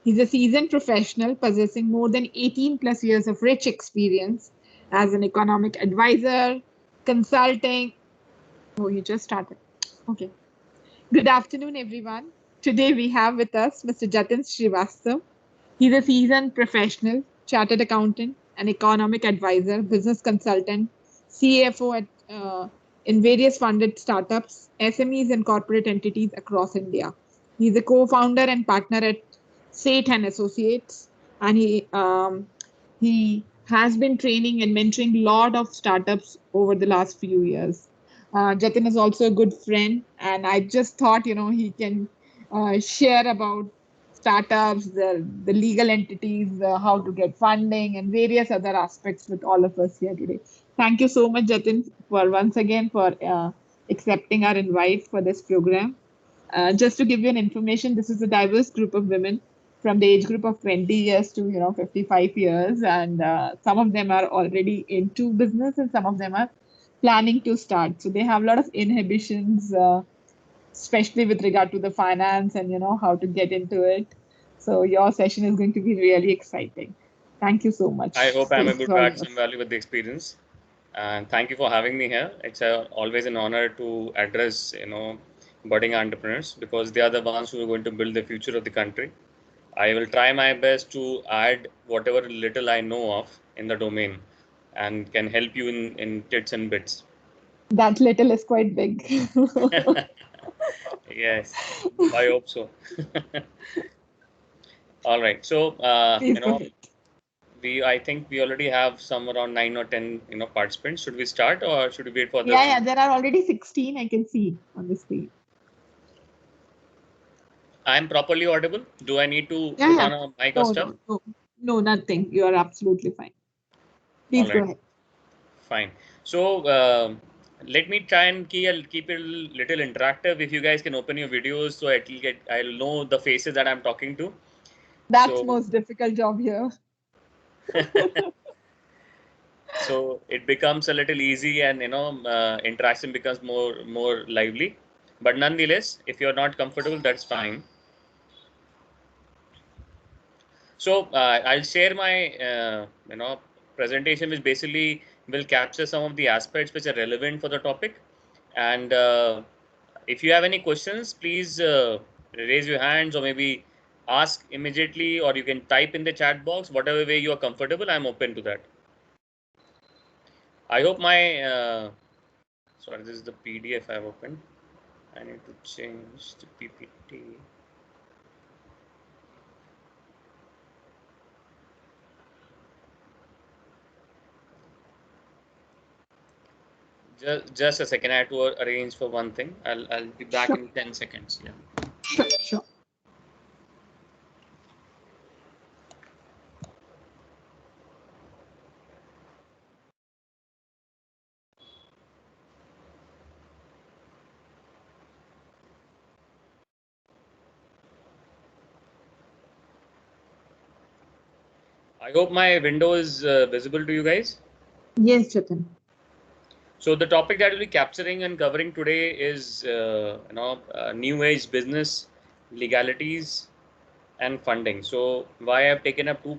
He's a seasoned professional possessing more than 18 plus years of rich experience as an economic advisor, consulting. Oh, you just started. Okay. Good afternoon, everyone. Today we have with us Mr. Jatin Srivastav. He's a seasoned professional, chartered accountant, an economic advisor, business consultant, CFO in various funded startups, SMEs, and corporate entities across India. He's a co-founder and partner at Sate and Associates, and he has been training and mentoring a lot of startups over the last few years. Jatin is also a good friend, and I just thought, he can share about startups, the legal entities, how to get funding, and various other aspects with all of us here today. Thank you so much, Jatin, for once again for accepting our invite for this program. Just to give you an information, this is a diverse group of women from the age group of 20 years to 55 years, and some of them are already into business, and some of them are planning to start. So they have a lot of inhibitions. Especially with regard to the finance and how to get into it. So your session is going to be really exciting. Thank you so much. I hope I'm able to add some value with the experience, and thank you for having me here. It's always an honor to address budding entrepreneurs, because they are the ones who are going to build the future of the country. I will try my best to add whatever little I know of in the domain and can help you in tits and bits. That little is quite big. Yes, I hope so. All right. So, I think we already have some around 9 or 10, participants. Should we start, or should we wait for the? Yeah, there are already 16. I can see on the screen. I'm properly audible. Do I need to put on a mic or stuff? No, nothing. You are absolutely fine. Please go ahead. Fine. So let me try and keep it a little interactive. If you guys can open your videos, so I'll know the faces that I'm talking to. That's most difficult job here. So it becomes a little easy, and interaction becomes more lively. But nonetheless, if you're not comfortable, that's fine. So I'll share my presentation, which basically will capture some of the aspects which are relevant for the topic. And if you have any questions, please raise your hands, or maybe ask immediately, or you can type in the chat box. Whatever way you are comfortable, I'm open to that. I hope my sorry, this is the PDF I've opened. I need to change the PPT. Just a second. I have to arrange for one thing. I'll be back in 10 seconds. Yeah. Sure. I hope my window is visible to you guys. Yes, Jatin. So the topic that we'll be capturing and covering today is new age business legalities and funding. So why I've taken up two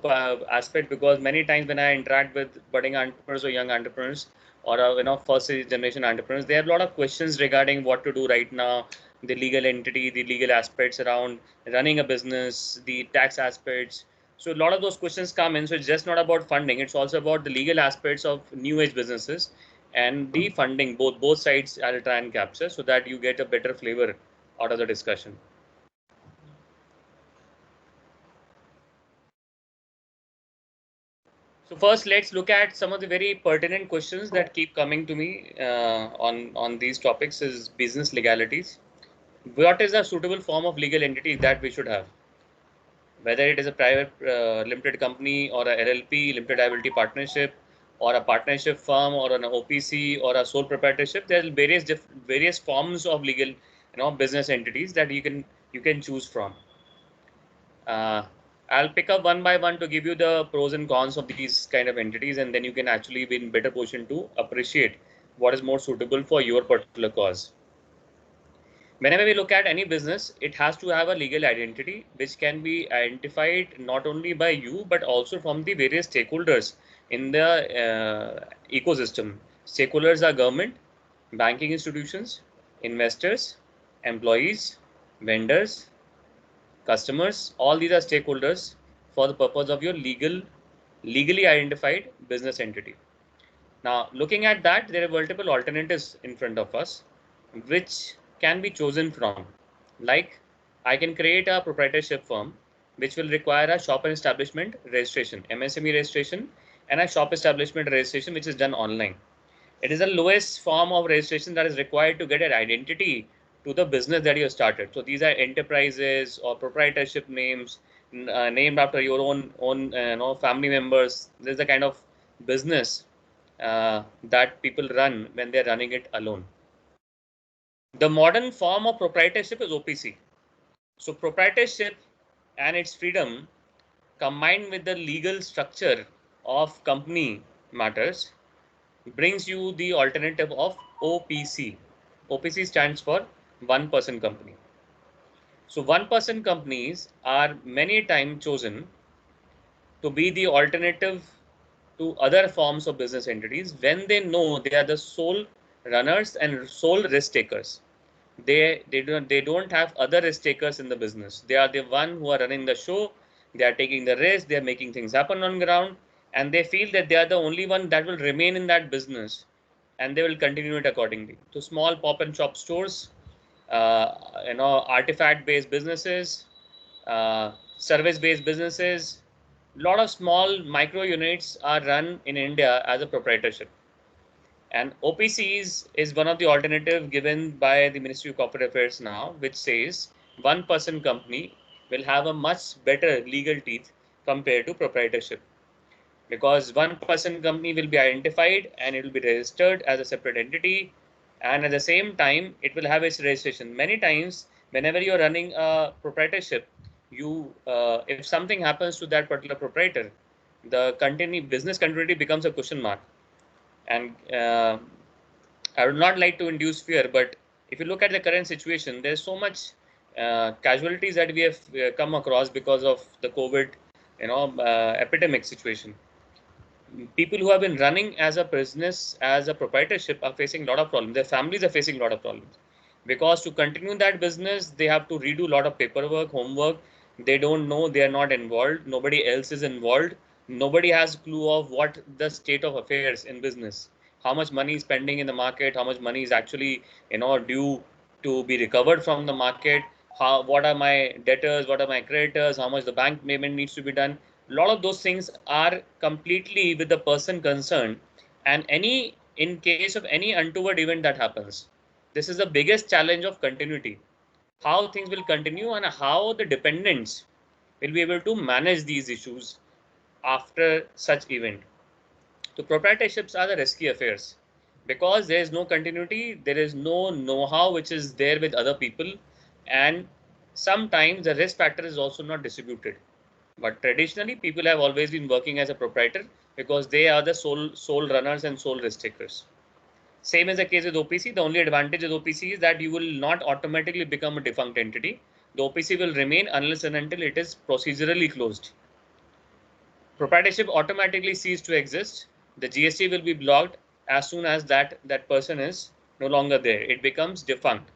aspects, because many times when I interact with budding entrepreneurs or young entrepreneurs, or first generation entrepreneurs, they have a lot of questions regarding what to do right now, the legal entity, the legal aspects around running a business, the tax aspects. So a lot of those questions come in. So it's just not about funding, it's also about the legal aspects of new age businesses and the funding. Both sides I'll try and capture, so that you get a better flavor out of the discussion. So first, let's look at some of the very pertinent questions that keep coming to me on these topics. Is business legalities. What is a suitable form of legal entity that we should have? Whether it is a private limited company, or a LLP, limited liability partnership, or a partnership firm, or an OPC, or a sole proprietorship, there are various forms of legal business entities that you can choose from. I'll pick up one by one to give you the pros and cons of these kind of entities, and then you can actually be in better position to appreciate what is more suitable for your particular cause. Whenever we look at any business, it has to have a legal identity, which can be identified not only by you, but also from the various stakeholders in the ecosystem. Stakeholders are government, banking institutions, investors, employees, vendors, customers. All these are stakeholders for the purpose of your legally identified business entity. Now, looking at that, there are multiple alternatives in front of us, which can be chosen from. Like, I can create a proprietorship firm, which will require a shop and establishment registration, MSME registration, and a shop establishment registration, which is done online. It is the lowest form of registration that is required to get an identity to the business that you have started. So these are enterprises or proprietorship names named after your own family members. This is the kind of business that people run when they're running it alone. The modern form of proprietorship is OPC. So proprietorship and its freedom combined with the legal structure of company matters brings you the alternative of OPC. OPC stands for one person company. So one person companies are many times chosen to be the alternative to other forms of business entities when they know they are the sole runners and sole risk takers. They don't have other risk takers in the business. They are the one who are running the show. They are taking the risk. They are making things happen on ground, and they feel that they are the only one that will remain in that business, and they will continue it accordingly. So small pop and shop stores, artifact-based businesses, service-based businesses, a lot of small micro units are run in India as a proprietorship. And OPCs is one of the alternative given by the Ministry of Corporate Affairs now, which says one person company will have a much better legal teeth compared to proprietorship. Because one person company will be identified and it will be registered as a separate entity, and at the same time it will have its registration. Many times whenever you're running a proprietorship, you if something happens to that particular proprietor, the business continuity becomes a question mark. And I would not like to induce fear, but if you look at the current situation, there's so much casualties that we have come across because of the COVID epidemic situation. People who have been running as a business, as a proprietorship, are facing a lot of problems. Their families are facing a lot of problems because to continue that business, they have to redo a lot of paperwork, homework. They don't know, they are not involved. Nobody else is involved. Nobody has a clue of what the state of affairs in business, how much money is pending in the market, how much money is actually due to be recovered from the market. What are my debtors, what are my creditors, how much the bank payment needs to be done. A lot of those things are completely with the person concerned, and in case of any untoward event that happens, this is the biggest challenge of continuity, how things will continue and how the dependents will be able to manage these issues after such event. So proprietorships are the risky affairs because there is no continuity, there is no know-how which is there with other people, and sometimes the risk factor is also not distributed. But traditionally, people have always been working as a proprietor because they are the sole runners and sole risk takers. Same is the case with OPC. The only advantage with OPC is that you will not automatically become a defunct entity. The OPC will remain unless and until it is procedurally closed. Proprietorship automatically ceases to exist. The GST will be blocked as soon as that person is no longer there. It becomes defunct,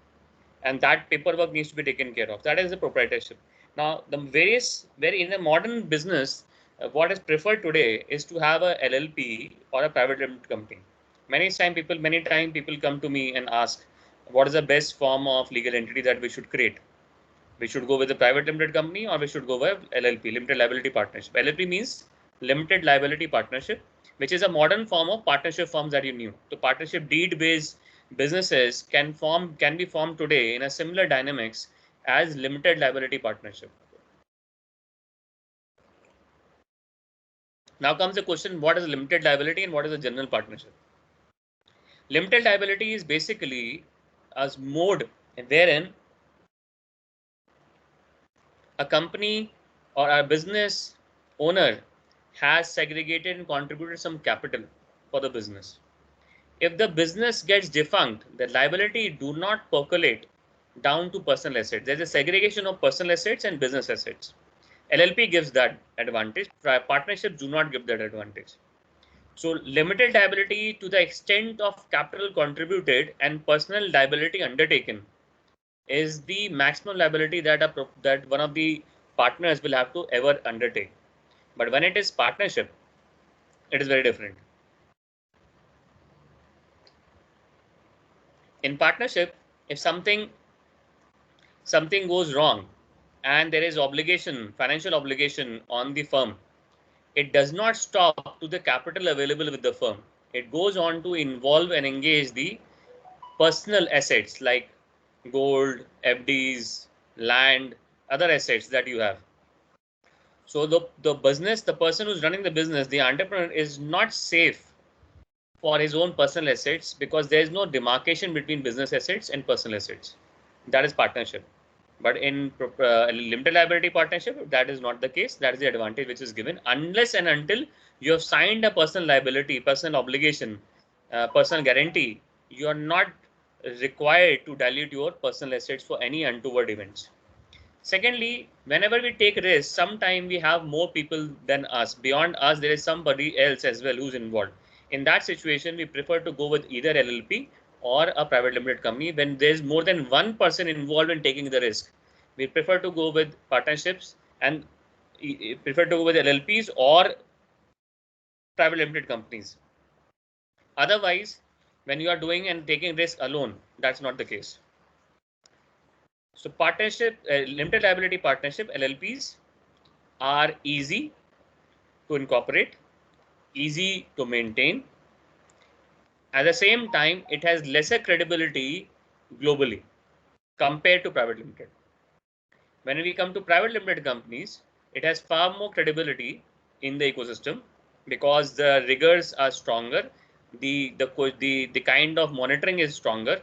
and that paperwork needs to be taken care of. That is the proprietorship. Now, very in a modern business, what is preferred today is to have a LLP or a private limited company. Many time people come to me and ask, what is the best form of legal entity that we should create? We should go with a private limited company or we should go with LLP, limited liability partnership. LLP means limited liability partnership, which is a modern form of partnership forms that you knew. So partnership deed based businesses can be formed today in a similar dynamics as limited liability partnership. Now comes the question, what is limited liability and what is a general partnership? Limited liability is basically a mode wherein a company or a business owner has segregated and contributed some capital for the business. If the business gets defunct, the liability do not percolate down to personal assets. There's a segregation of personal assets and business assets. LLP gives that advantage. Partnerships do not give that advantage. So limited liability to the extent of capital contributed and personal liability undertaken is the maximum liability that one of the partners will have to ever undertake. But when it is partnership, it is very different. In partnership, if something goes wrong and there is obligation, financial obligation on the firm, it does not stop to the capital available with the firm. It goes on to involve and engage the personal assets like gold, FDs, land, other assets that you have. So the business, the person who's running the business, the entrepreneur is not safe for his own personal assets because there is no demarcation between business assets and personal assets. That is partnership. But in limited liability partnership, that is not the case. That is the advantage which is given unless and until you have signed a personal liability, personal obligation, personal guarantee. You are not required to dilute your personal assets for any untoward events. Secondly, whenever we take risks, sometimes we have more people than us. Beyond us, there is somebody else as well who's involved. In that situation, we prefer to go with either LLP or a private limited company. When there's more than one person involved in taking the risk, we prefer to go with partnerships and prefer to go with LLPs or private limited companies. Otherwise, when you are doing and taking risk alone, that's not the case. So partnership, limited liability partnership, LLPs are easy to incorporate, easy to maintain. At the same time, it has lesser credibility globally compared to private limited. When we come to private limited companies, it has far more credibility in the ecosystem because the rigors are stronger, the kind of monitoring is stronger,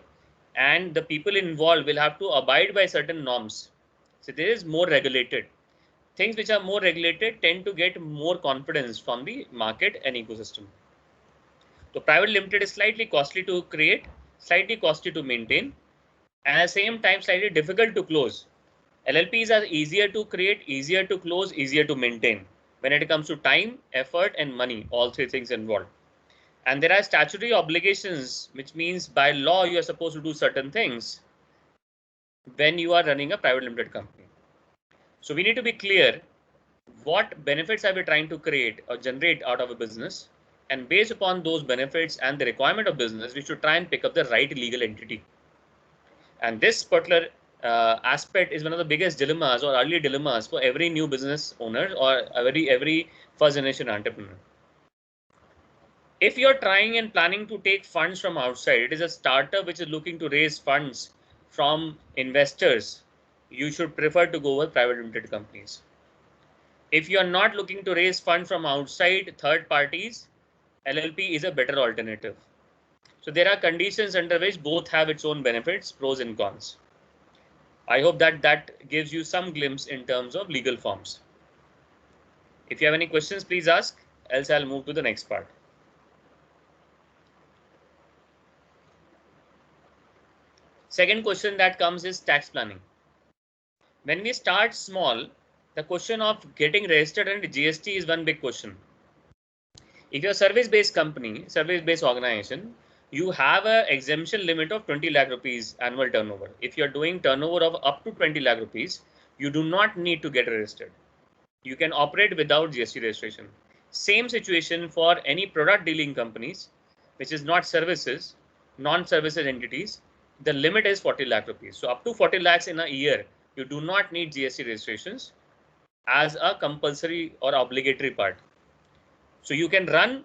and the people involved will have to abide by certain norms. So there is more regulated. Things which are more regulated tend to get more confidence from the market and ecosystem. So private limited is slightly costly to create, slightly costly to maintain, and at the same time slightly difficult to close. LLPs are easier to create, easier to close, easier to maintain when it comes to time, effort, and money, all three things involved. And there are statutory obligations, which means by law you are supposed to do certain things when you are running a private limited company. So we need to be clear what benefits are we trying to create or generate out of a business, and based upon those benefits and the requirement of business, we should try and pick up the right legal entity. And this particular aspect is one of the biggest dilemmas or early dilemmas for every new business owner or every first generation entrepreneur. If you're trying and planning to take funds from outside, it is a startup which is looking to raise funds from investors, you should prefer to go with private limited companies. If you are not looking to raise funds from outside third parties, LLP is a better alternative. So there are conditions under which both have its own benefits, pros and cons. I hope that gives you some glimpse in terms of legal forms. If you have any questions, please ask, else I'll move to the next part. Second question that comes is tax planning. When we start small, the question of getting registered under GST is one big question. If you're a service-based company, service-based organization, you have an exemption limit of 20 lakh rupees annual turnover. If you're doing turnover of up to 20 lakh rupees, you do not need to get registered. You can operate without GST registration. Same situation for any product dealing companies, which is not services, non-services entities. The limit is 40 lakh rupees. So up to 40 lakhs in a year, you do not need GST registrations as a compulsory or obligatory part. So you can run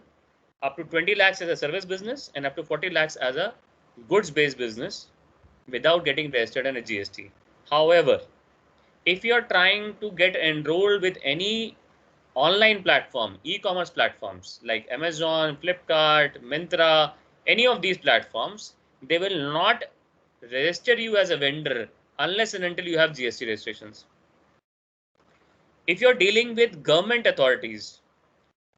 up to 20 lakhs as a service business and up to 40 lakhs as a goods-based business without getting registered in a GST. However, if you are trying to get enrolled with any online platform, e-commerce platforms like Amazon, Flipkart, Myntra, any of these platforms, they will not register you as a vendor unless and until you have GST registrations. If you're dealing with government authorities,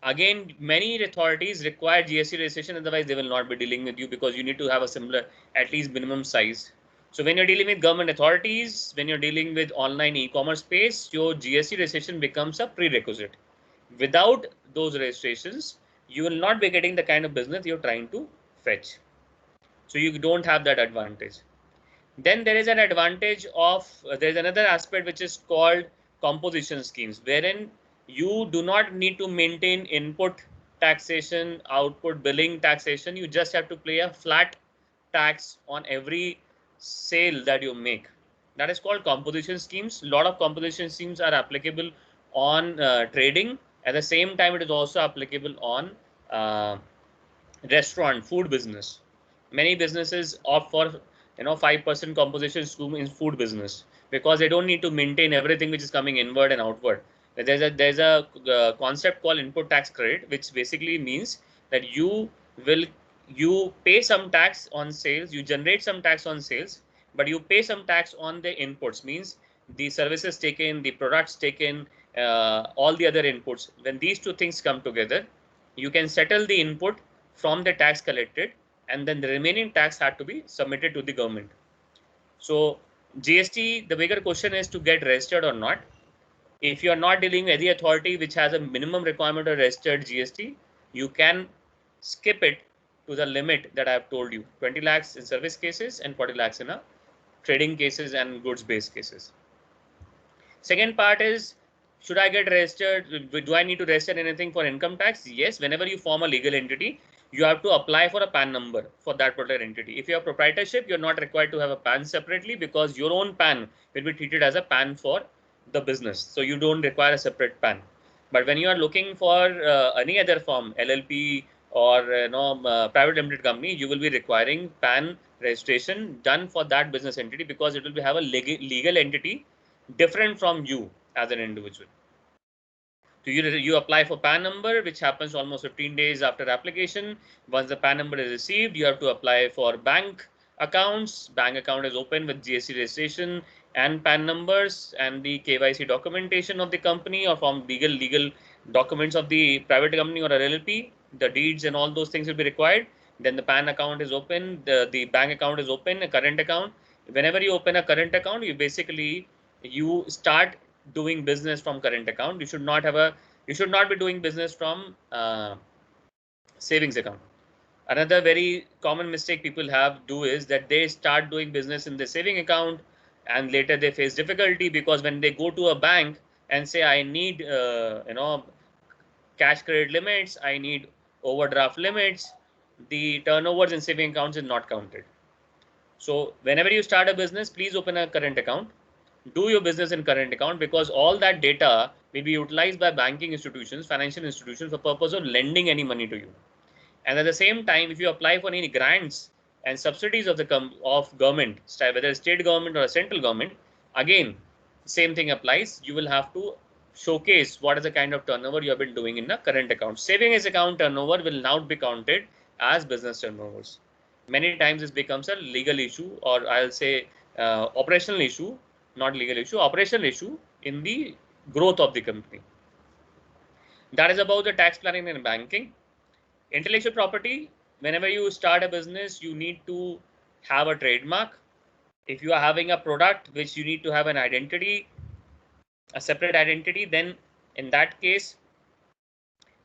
again, many authorities require GST registration, otherwise they will not be dealing with you because you need to have a similar, at least minimum size. So when you're dealing with government authorities, when you're dealing with online e-commerce space, your GST registration becomes a prerequisite. Without those registrations, you will not be getting the kind of business you're trying to fetch. So you don't have that advantage. Then there is an advantage of, there's another aspect which is called composition schemes, wherein you do not need to maintain input taxation, output billing taxation. You just have to pay a flat tax on every sale that you make. That is called composition schemes. A lot of composition schemes are applicable on trading. At the same time, it is also applicable on uh, restaurant, food business. Many businesses opt for 5% composition scheme in food business because they don't need to maintain everything which is coming inward and outward. There's a concept called input tax credit, which basically means that you pay some tax on sales, you generate some tax on sales, but you pay some tax on the inputs, means the services taken, the products taken, all the other inputs. When these two things come together, you can settle the input from the tax collected, and then the remaining tax had to be submitted to the government. So GST, the bigger question is to get registered or not. If you are not dealing with any authority which has a minimum requirement of registered GST, you can skip it to the limit that I have told you, 20 lakhs in service cases and 40 lakhs in a trading cases and goods based cases. Second part is, should I get registered? Do I need to register anything for income tax? Yes, whenever you form a legal entity, you have to apply for a PAN number for that particular entity. If you have proprietorship, you're not required to have a PAN separately because your own PAN will be treated as a PAN for the business. So you don't require a separate PAN. But when you are looking for any other form, LLP or private limited company, you will be requiring PAN registration done for that business entity because it will have a legal entity different from you as an individual. So you apply for PAN number, which happens almost 15 days after application. Once the PAN number is received, you have to apply for bank accounts. Bank account is open with GST registration and PAN numbers and the KYC documentation of the company or from legal documents of the private company or LLP. The deeds and all those things will be required. Then the PAN account is open. The bank account is open, a current account. Whenever you open a current account, you start doing business from current account. You should not be doing business from savings account. Another very common mistake people do is that they start doing business in the saving account and later they face difficulty because when they go to a bank and say, I need cash credit limits, I need overdraft limits, the turnovers in saving accounts is not counted. So whenever you start a business, please open a current account. Do your business in current account because all that data will be utilized by banking institutions, financial institutions for purpose of lending any money to you. And at the same time, if you apply for any grants and subsidies of government, whether state government or a central government, again, same thing applies. You will have to showcase what is the kind of turnover you have been doing in a current account. Savings account turnover will now be counted as business turnovers. Many times this becomes a legal issue, or I'll say operational issue, not legal issue, operational issue in the growth of the company. That is about the tax planning and banking. Intellectual property, whenever you start a business, you need to have a trademark. If you are having a product which you need to have an identity, a separate identity, then in that case,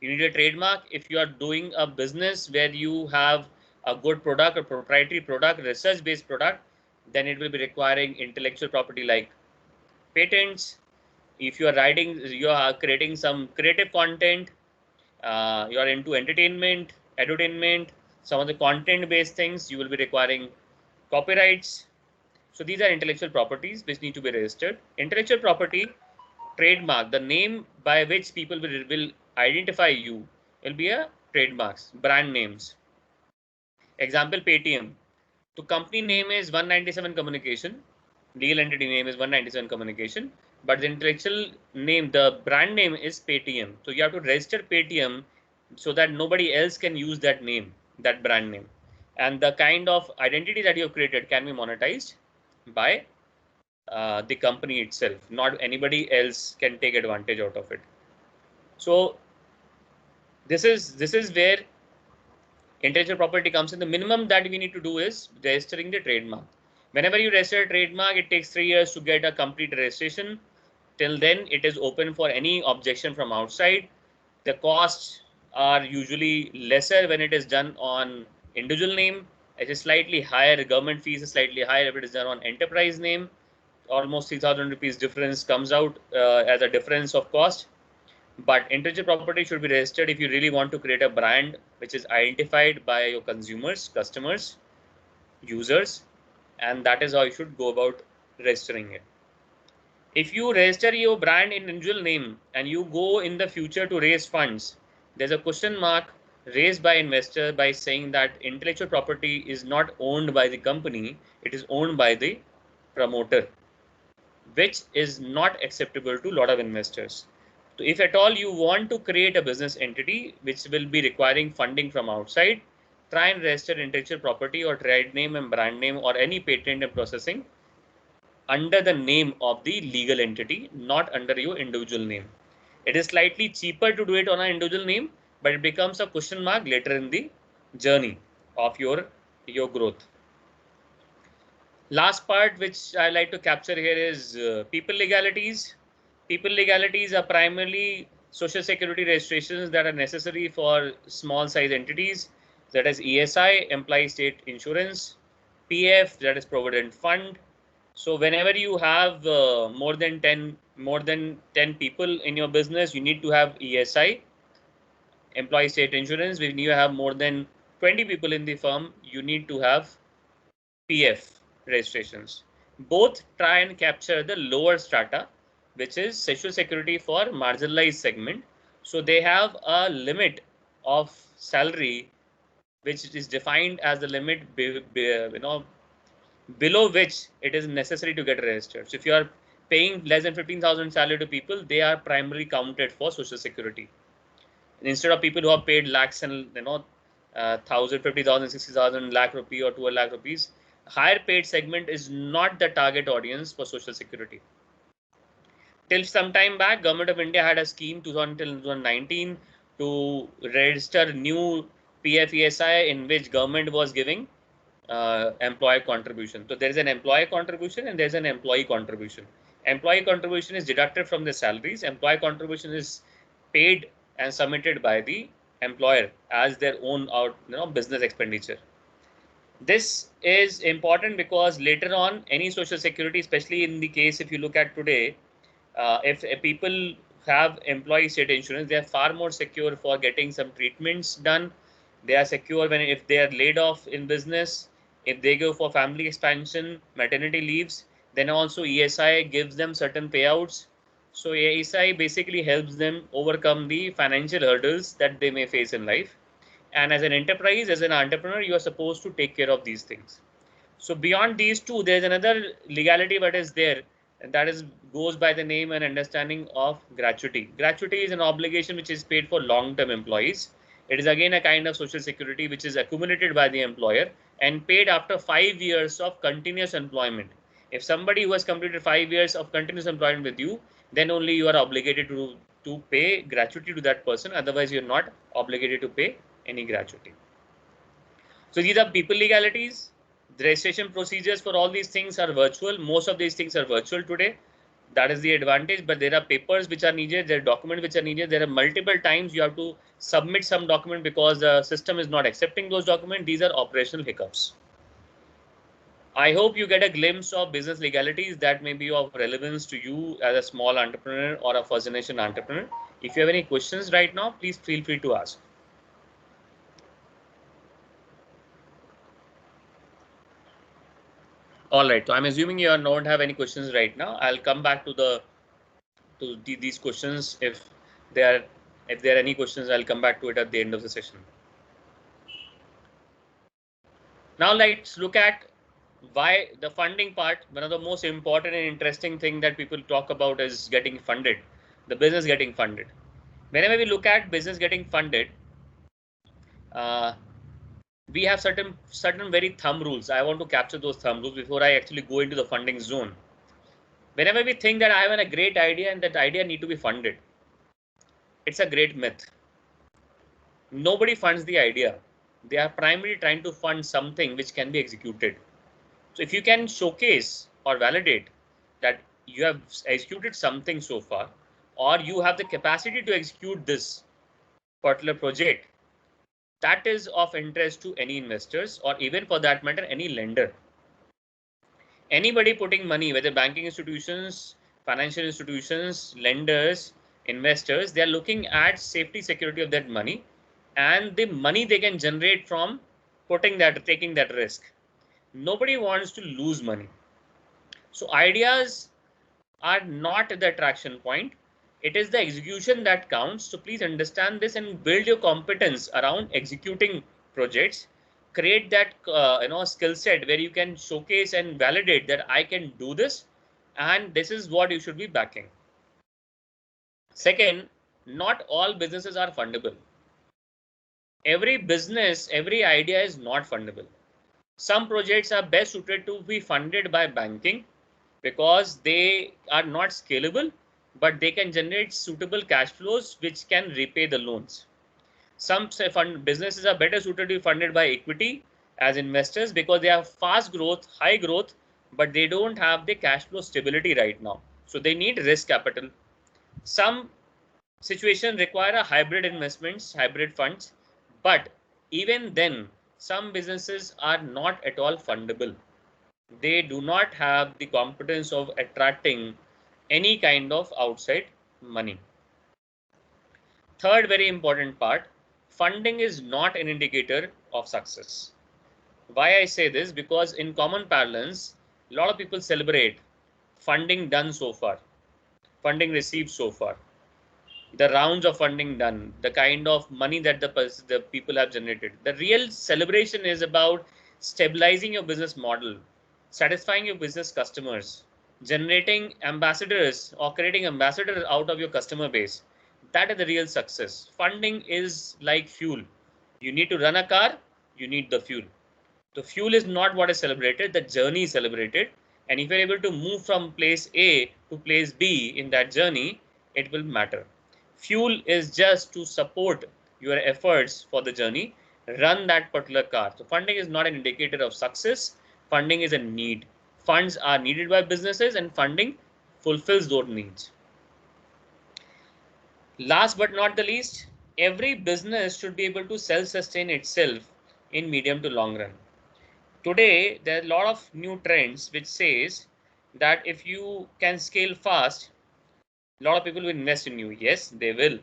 you need a trademark. If you are doing a business where you have a good product, a proprietary product, research-based product, then it will be requiring intellectual property like patents. If you are creating some creative content, you are into entertainment, edutainment, some of the content-based things, you will be requiring copyrights. So these are intellectual properties which need to be registered. Intellectual property, trademark, the name by which people will identify you will be a trademarks, brand names. Example, Paytm. So company name is 197 Communication. Legal entity name is 197 Communication. But the intellectual name, the brand name is Paytm. So you have to register Paytm so that nobody else can use that name, that brand name. And the kind of identity that you have created can be monetized by the company itself. Not anybody else can take advantage out of it. So this is where intellectual property comes in. The minimum that we need to do is registering the trademark. Whenever you register a trademark, it takes 3 years to get a complete registration. Till then, it is open for any objection from outside. The costs are usually lesser when it is done on individual name. It is slightly higher. The government fees is slightly higher if it is done on enterprise name. Almost 3,000 rupees difference comes out as a difference of cost. But intellectual property should be registered if you really want to create a brand which is identified by your consumers, customers, users, and that is how you should go about registering it. If you register your brand in individual name and you go in the future to raise funds, there's a question mark raised by investor by saying that intellectual property is not owned by the company, it is owned by the promoter, which is not acceptable to a lot of investors. So if at all you want to create a business entity which will be requiring funding from outside, try and register intellectual property or trade name and brand name or any patent and processing under the name of the legal entity, not under your individual name. It is slightly cheaper to do it on an individual name, but it becomes a question mark later in the journey of your growth. Last part which I like to capture here is people legalities. People legalities are primarily social security registrations that are necessary for small size entities, that is ESI, employee state insurance, PF, that is provident fund. So whenever you have more than 10 people in your business, you need to have ESI, employee state insurance. When you have more than 20 people in the firm, you need to have PF registrations. Both try and capture the lower strata, which is social security for marginalized segment. So they have a limit of salary which is defined as the limit below which it is necessary to get registered. So if you are paying less than 15,000 salary to people, they are primarily counted for social security. And instead of people who have paid lakhs and 1,000, 50,000, 60,000 lakh rupee or 12 lakh rupees, higher paid segment is not the target audience for social security. Till some time back, Government of India had a scheme 2019 to register new PFESI in which government was giving employer contribution. So there is an employer contribution and there's an employee contribution. Employee contribution is deducted from the salaries. Employee contribution is paid and submitted by the employer as their own business expenditure. This is important because later on, any social security, especially in the case if you look at today, if people have employee state insurance, they are far more secure for getting some treatments done. They are secure when if they are laid off in business, if they go for family expansion, maternity leaves, then also ESI gives them certain payouts. So ESI basically helps them overcome the financial hurdles that they may face in life. And as an enterprise, as an entrepreneur, you are supposed to take care of these things. So beyond these two, there's another legality that is there, and that is goes by the name and understanding of gratuity. Gratuity is an obligation which is paid for long-term employees. It is again a kind of social security which is accumulated by the employer and paid after 5 years of continuous employment. If somebody who has completed 5 years of continuous employment with you, then only you are obligated to pay gratuity to that person. Otherwise, you're not obligated to pay any gratuity. So these are people legalities. The registration procedures for all these things are virtual. Most of these things are virtual today. That is the advantage, but there are papers which are needed, there are documents which are needed. There are multiple times you have to submit some document because the system is not accepting those documents. These are operational hiccups. I hope you get a glimpse of business legalities that may be of relevance to you as a small entrepreneur or a first generation entrepreneur. If you have any questions right now, please feel free to ask. All right, so I'm assuming you don't have any questions right now. I'll come back to these questions if there are any questions. I'll come back to it at the end of the session. Now let's look at why the funding part. One of the most important and interesting thing that people talk about is getting funded, the business getting funded. Whenever we look at business getting funded, we have certain very thumb rules. I want to capture those thumb rules before I actually go into the funding zone. Whenever we think that I have a great idea and that idea need to be funded, it's a great myth. Nobody funds the idea. They are primarily trying to fund something which can be executed. So if you can showcase or validate that you have executed something so far, or you have the capacity to execute this particular project, that is of interest to any investors, or even for that matter, any lender. Anybody putting money, whether banking institutions, financial institutions, lenders, investors, they are looking at safety, security of that money and the money they can generate from taking that risk. Nobody wants to lose money. So ideas are not the attraction point. It is the execution that counts. So please understand this and build your competence around executing projects. Create that skill set where you can showcase and validate that I can do this, and this is what you should be backing. Second, not all businesses are fundable. Every business, every idea is not fundable. Some projects are best suited to be funded by banking because they are not scalable, but they can generate suitable cash flows which can repay the loans. Some businesses are better suited to be funded by equity as investors because they have fast growth, high growth, but they don't have the cash flow stability right now. So they need risk capital. Some situations require a hybrid investments, hybrid funds, but even then, some businesses are not at all fundable. They do not have the competence of attracting any kind of outside money. Third very important part, funding is not an indicator of success. Why I say this? Because in common parlance, a lot of people celebrate funding done so far, funding received so far, the rounds of funding done, the kind of money that the people have generated. The real celebration is about stabilizing your business model, satisfying your business customers, generating ambassadors or creating ambassadors out of your customer base. That is the real success. Funding is like fuel. You need to run a car, you need the fuel. The fuel is not what is celebrated, the journey is celebrated. And if you're able to move from place A to place B in that journey, it will matter. Fuel is just to support your efforts for the journey. Run that particular car. So funding is not an indicator of success. Funding is a need. Funds are needed by businesses and funding fulfills those needs. Last but not the least, every business should be able to self-sustain itself in medium to long run. Today, there are a lot of new trends which says that if you can scale fast, a lot of people will invest in you. Yes, they will.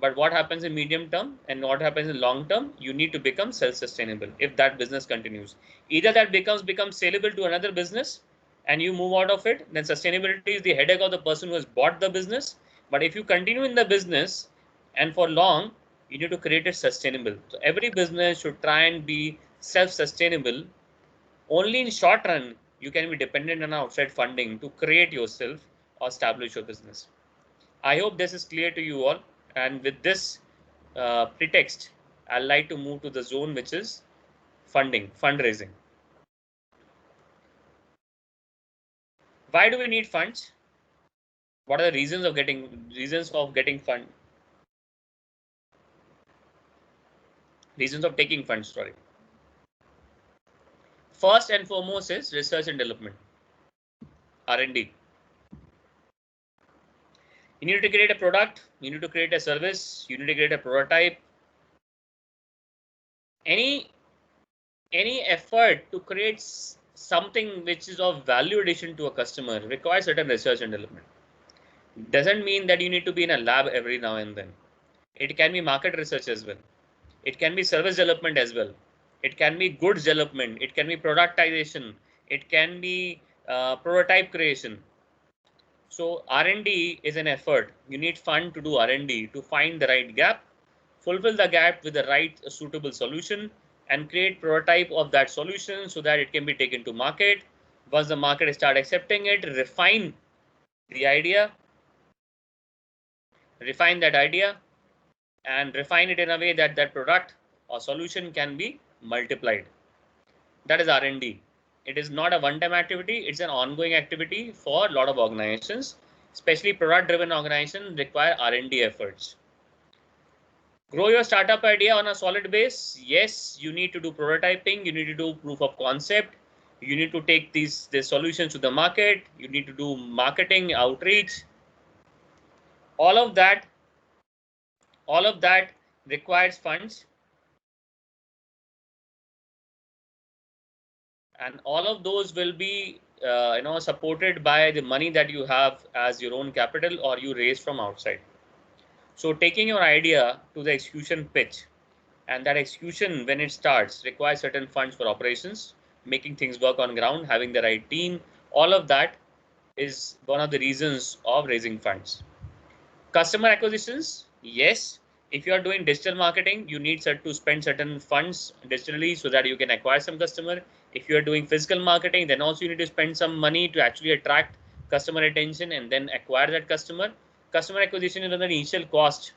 But what happens in medium term and what happens in long term, you need to become self-sustainable if that business continues. Either that becomes saleable to another business and you move out of it, then sustainability is the headache of the person who has bought the business. But if you continue in the business and for long, you need to create it sustainable. So every business should try and be self-sustainable. Only in short run, you can be dependent on outside funding to create yourself or establish your business. I hope this is clear to you all. And with this pretext, I'd like to move to the zone which is funding, fundraising. Why do we need funds? What are the reasons of getting fund? Reasons of taking funds, sorry. First and foremost is research and development, R&D. You need to create a product, you need to create a service, you need to create a prototype. Any effort to create something which is of value addition to a customer requires certain research and development. Doesn't mean that you need to be in a lab every now and then. It can be market research as well. It can be service development as well. It can be goods development. It can be productization. It can be prototype creation. So R&D is an effort. You need fund to do R&D to find the right gap, fulfill the gap with the right suitable solution, and create prototype of that solution so that it can be taken to market. Once the market start accepting it, refine the idea, refine that idea, and refine it in a way that that product or solution can be multiplied. That is R&D. It is not a one-time activity. It's an ongoing activity for a lot of organizations, especially product-driven organizations require R&D efforts. Grow your startup idea on a solid base. Yes, you need to do prototyping. You need to do proof of concept. You need to take these solutions to the market. You need to do marketing, outreach. All of that requires funds, and all of those will be supported by the money that you have as your own capital or you raise from outside. So taking your idea to the execution pitch, and that execution when it starts requires certain funds for operations, making things work on ground, having the right team. All of that is one of the reasons of raising funds. Customer acquisitions, yes. If you are doing digital marketing, you need to spend certain funds digitally so that you can acquire some customer. If you are doing physical marketing, then also you need to spend some money to actually attract customer attention and then acquire that customer. Customer acquisition is an initial cost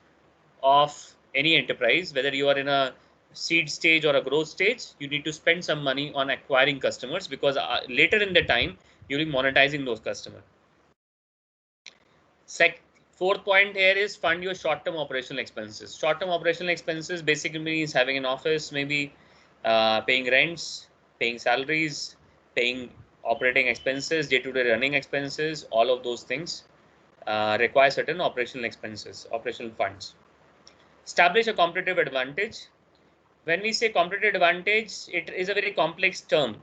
of any enterprise, whether you are in a seed stage or a growth stage. You need to spend some money on acquiring customers, because later in the time you'll be monetizing those customers. Fourth point here is fund your short-term operational expenses. Short-term operational expenses basically means having an office, maybe paying rents, paying salaries, paying operating expenses, day-to-day running expenses. All of those things require certain operational expenses, operational funds. Establish a competitive advantage. When we say competitive advantage, it is a very complex term.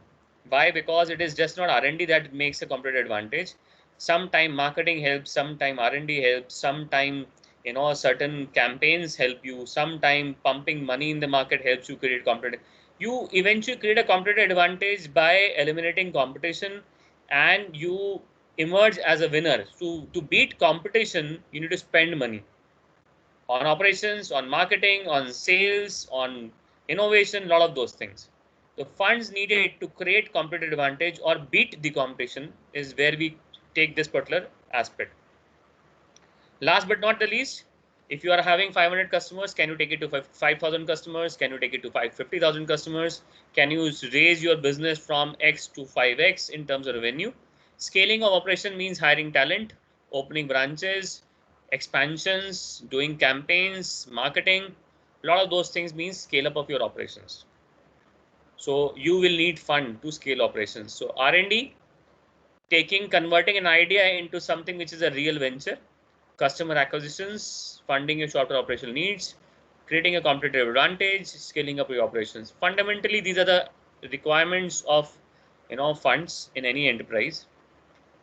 Why? Because it is just not R&D that makes a competitive advantage. Sometime marketing helps, sometime R&D helps, sometime certain campaigns help you, sometime pumping money in the market helps you create competitive. You eventually create a competitive advantage by eliminating competition, and you emerge as a winner. So to beat competition, you need to spend money on operations, on marketing, on sales, on innovation, a lot of those things. The funds needed to create competitive advantage or beat the competition is where we take this particular aspect. Last but not the least, if you are having 500 customers, can you take it to 5,000 customers? Can you take it to 50,000 customers? Can you raise your business from X to 5X in terms of revenue? Scaling of operation means hiring talent, opening branches, expansions, doing campaigns, marketing. A lot of those things means scale up of your operations. So you will need fund to scale operations. So R&D, converting an idea into something which is a real venture. Customer acquisitions, funding your short-term operational needs, creating a competitive advantage, scaling up your operations. Fundamentally, these are the requirements of funds in any enterprise.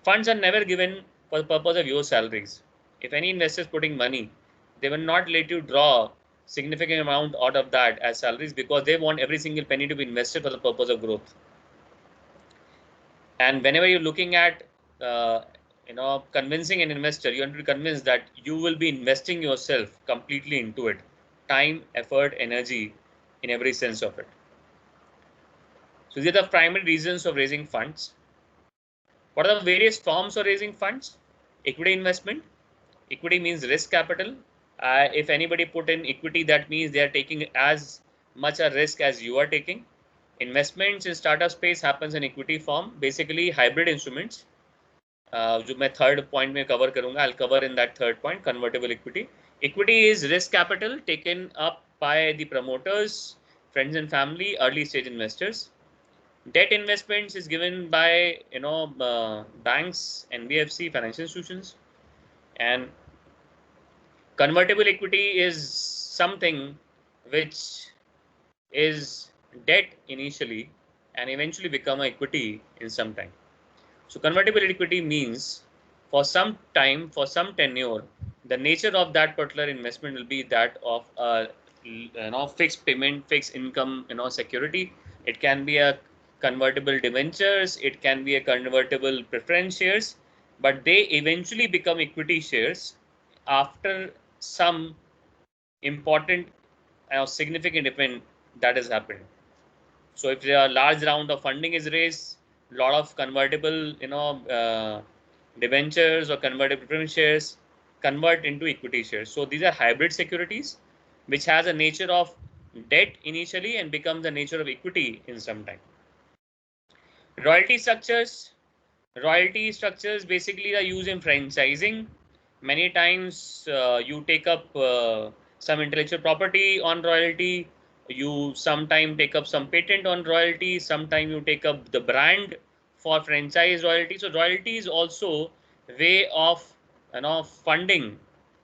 Funds are never given for the purpose of your salaries. If any investor is putting money, they will not let you draw significant amount out of that as salaries, because they want every single penny to be invested for the purpose of growth. And whenever you're looking at convincing an investor, you have to be convinced that you will be investing yourself completely into it, time, effort, energy, in every sense of it. So these are the primary reasons of raising funds. What are the various forms of raising funds? Equity investment. Equity means risk capital. If anybody put in equity, that means they are taking as much a risk as you are taking. Investments in startup space happens in equity form, basically hybrid instruments. जो मैं third point में cover करूँगा, I'll cover in that third point, convertible equity. Equity is risk capital taken up by the promoters, friends and family, early stage investors. Debt investments is given by banks, NBFC, financial institutions, and convertible equity is something which is debt initially and eventually become equity in some time. So convertible equity means for some time, for some tenure, the nature of that particular investment will be that of fixed payment, fixed income, security. It can be a convertible debentures, it can be a convertible preference shares, but they eventually become equity shares after some important significant event that has happened. So if a large round of funding is raised, a lot of convertible debentures or convertible preference shares convert into equity shares. So these are hybrid securities which has a nature of debt initially and becomes the nature of equity in some time. Royalty structures. Royalty structures basically are used in franchising. Many times you take up some intellectual property on royalty. You sometime take up some patent on royalty, sometime you take up the brand for franchise royalty. So royalty is also a way of funding,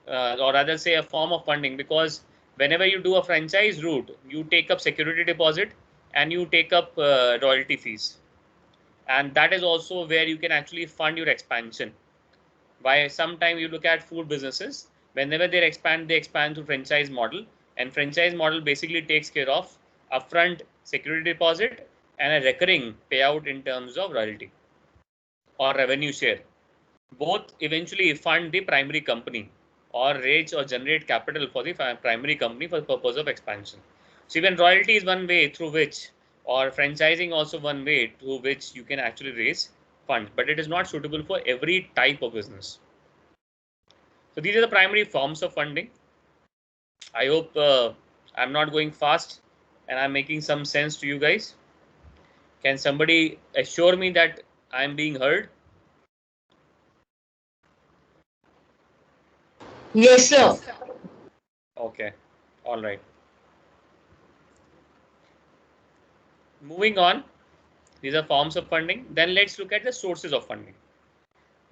or rather say a form of funding, because whenever you do a franchise route, you take up security deposit and you take up royalty fees, and that is also where you can actually fund your expansion. Why sometimes you look at food businesses, whenever they expand through franchise model, and franchise model basically takes care of upfront security deposit and a recurring payout in terms of royalty or revenue share. Both eventually fund the primary company or raise or generate capital for the primary company for the purpose of expansion. So even royalty is one way through which, or franchising also one way through which you can actually raise funds, but it is not suitable for every type of business. So these are the primary forms of funding. I hope I'm not going fast and I'm making some sense to you guys. Can somebody assure me that I'm being heard? Yes, sir. Okay. All right. Moving on. These are forms of funding. Then let's look at the sources of funding.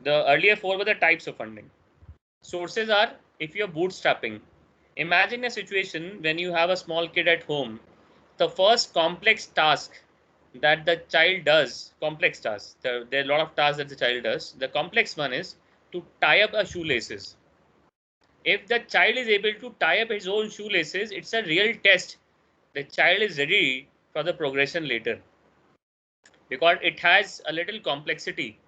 The earlier four were the types of funding. Sources are, if you're bootstrapping, imagine a situation when you have a small kid at home. The first complex task that the child does, complex tasks, there are a lot of tasks that the child does. The complex one is to tie up a shoelaces. If the child is able to tie up his own shoelaces, it's a real test. The child is ready for the progression later, because it has a little complexity,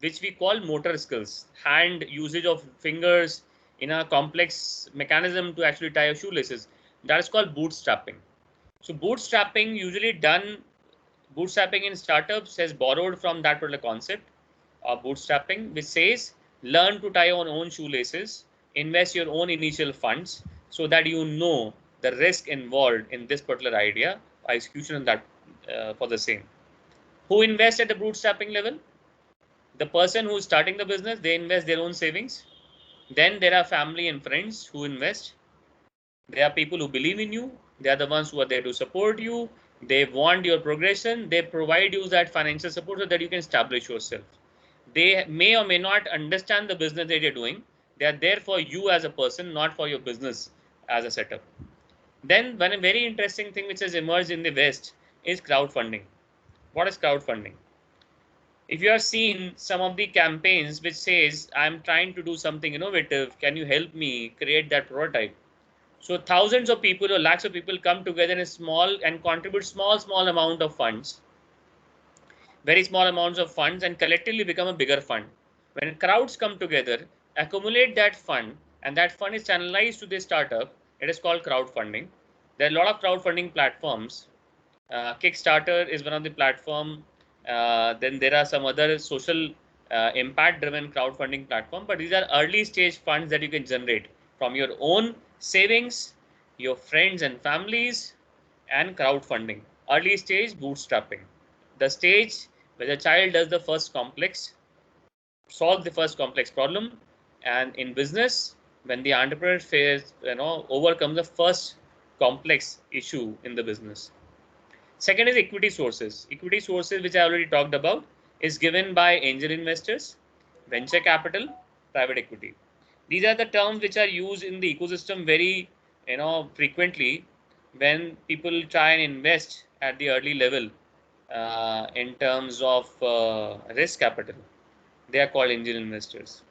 which we call motor skills, hand usage of fingers in a complex mechanism to actually tie a shoelaces. That is called bootstrapping. So bootstrapping bootstrapping in startups has borrowed from that particular concept of bootstrapping, which says learn to tie your own shoelaces, invest your own initial funds so that you know the risk involved in this particular idea, execution that for the same. Who invests at the bootstrapping level? The person who's starting the business, they invest their own savings. Then there are family and friends who invest. There are people who believe in you. They are the ones who are there to support you. They want your progression. They provide you that financial support so that you can establish yourself. They may or may not understand the business that you're doing. They are there for you as a person, not for your business as a setup. Then one very interesting thing which has emerged in the West is crowdfunding. What is crowdfunding? If you have seen some of the campaigns which says, I'm trying to do something innovative, can you help me create that prototype? So thousands of people or lakhs of people come together in a small and contribute small amount of funds, very small amounts of funds, and collectively become a bigger fund. When crowds come together, accumulate that fund, and that fund is channelized to the startup, it is called crowdfunding. There are a lot of crowdfunding platforms. Kickstarter is one of the platform. Then there are some other social impact-driven crowdfunding platform, but these are early stage funds that you can generate from your own savings, your friends and families, and crowdfunding. Early stage bootstrapping, the stage where the child does the first complex, solve the first complex problem, and in business, when the entrepreneur overcome the first complex issue in the business. Second is equity sources. Equity sources, which I already talked about, is given by angel investors, venture capital, private equity. These are the terms which are used in the ecosystem very, frequently when people try and invest at the early level in terms of risk capital. They are called angel investors.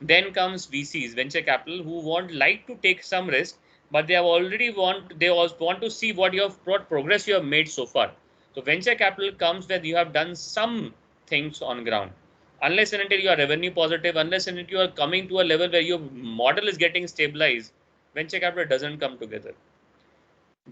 Then comes VCs, venture capital, who like to take some risk, but they also want to see what progress you have made so far. So venture capital comes when you have done some things on ground. Unless and until you are revenue positive, unless and until you are coming to a level where your model is getting stabilized, venture capital doesn't come together.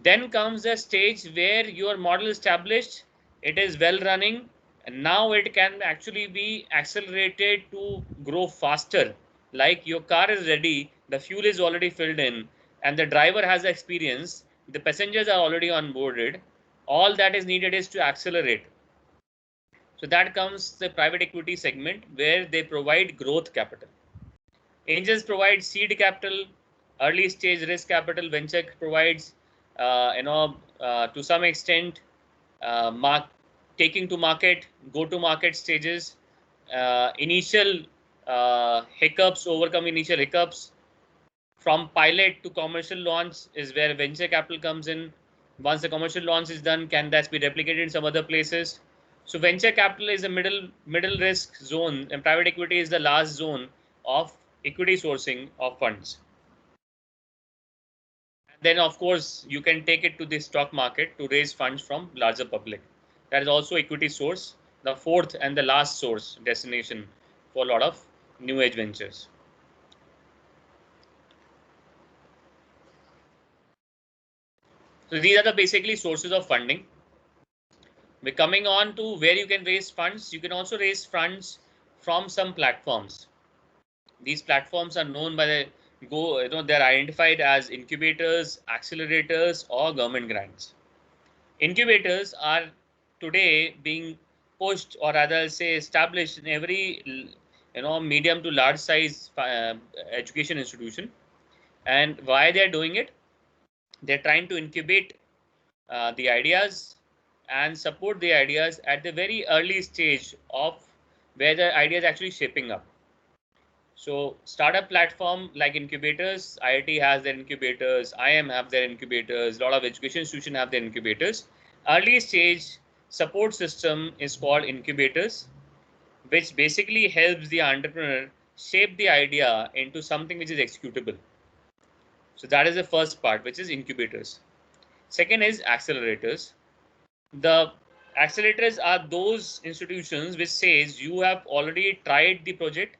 Then comes a stage where your model is established, it is well running, and now it can actually be accelerated to grow faster. Like your car is ready, the fuel is already filled in, and the driver has experience, the passengers are already onboarded. All that is needed is to accelerate. So that comes the private equity segment where they provide growth capital. Angels provide seed capital, early stage risk capital. Venture provides, to some extent, taking to market, go-to-market stages, initial hiccups, overcome initial hiccups. From pilot to commercial launch is where venture capital comes in. Once the commercial launch is done, can that be replicated in some other places? So venture capital is a middle risk zone, and private equity is the last zone of equity sourcing of funds. Then, of course, you can take it to the stock market to raise funds from larger public. That is also equity source, the fourth and the last source destination for a lot of new age ventures. So these are the basically sources of funding. We're coming on to where you can raise funds. You can also raise funds from some platforms. These platforms are known by they're identified as incubators, accelerators, or government grants. Incubators are today being pushed, or rather I'll say established in every medium to large size education institution. And why they're doing it? They're trying to incubate the ideas and support the ideas at the very early stage of where the idea is actually shaping up. So startup platform like incubators, IIT has their incubators, IIM have their incubators, a lot of education institutions have their incubators. Early stage support system is called incubators, which basically helps the entrepreneur shape the idea into something which is executable. So that is the first part, which is incubators. Second is accelerators. The accelerators are those institutions which says you have already tried the project,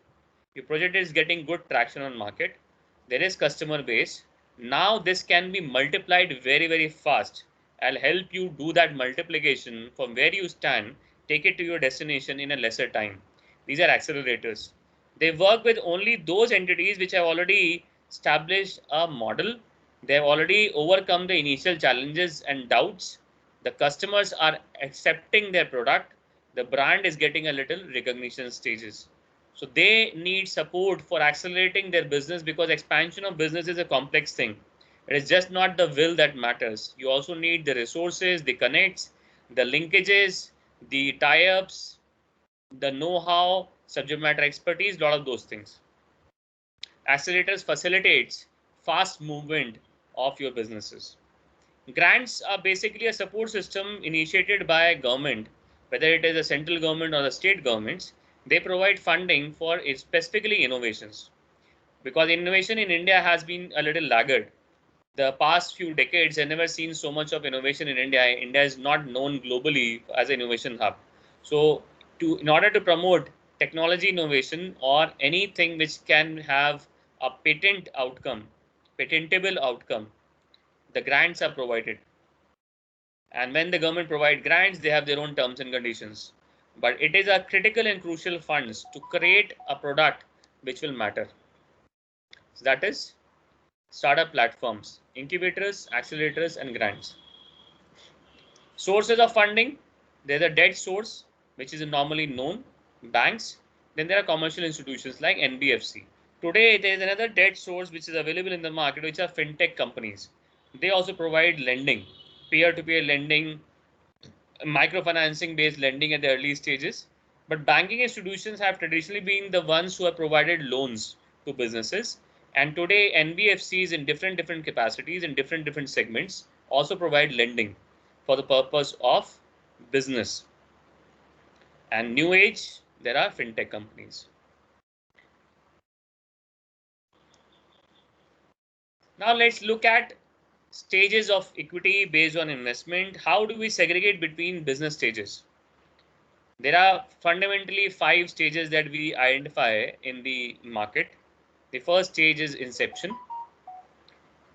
your project is getting good traction on market, there is customer base. Now this can be multiplied very, very fast. I'll help you do that multiplication from where you stand, take it to your destination in a lesser time. These are accelerators. They work with only those entities which have already established a model. They have already overcome the initial challenges and doubts. The customers are accepting their product. The brand is getting a little recognition stages. So they need support for accelerating their business, because expansion of business is a complex thing. It is just not the will that matters. You also need the resources, the connects, the linkages, the tie-ups, the know-how, subject matter expertise, a lot of those things. Accelerators facilitates fast movement of your businesses. Grants are basically a support system initiated by government, whether it is a central government or the state governments. They provide funding for specifically innovations, because innovation in India has been a little laggard. The past few decades, I've never seen so much of innovation in India. India is not known globally as an innovation hub. So in order to promote technology innovation or anything which can have a patentable outcome, the grants are provided. And when the government provide grants, they have their own terms and conditions. But it is a critical and crucial funds to create a product which will matter. So that is startup platforms, incubators, accelerators, and grants. Sources of funding: there's a debt source, which is normally known, banks. Then there are commercial institutions like NBFC. Today, there is another debt source which is available in the market, which are fintech companies. They also provide lending, peer-to-peer lending, microfinancing based lending at the early stages. But banking institutions have traditionally been the ones who have provided loans to businesses. And today, NBFCs in different capacities in different segments also provide lending for the purpose of business. And new age, there are fintech companies. Now let's look at stages of equity based on investment. How do we segregate between business stages? There are fundamentally 5 stages that we identify in the market. The first stage is inception.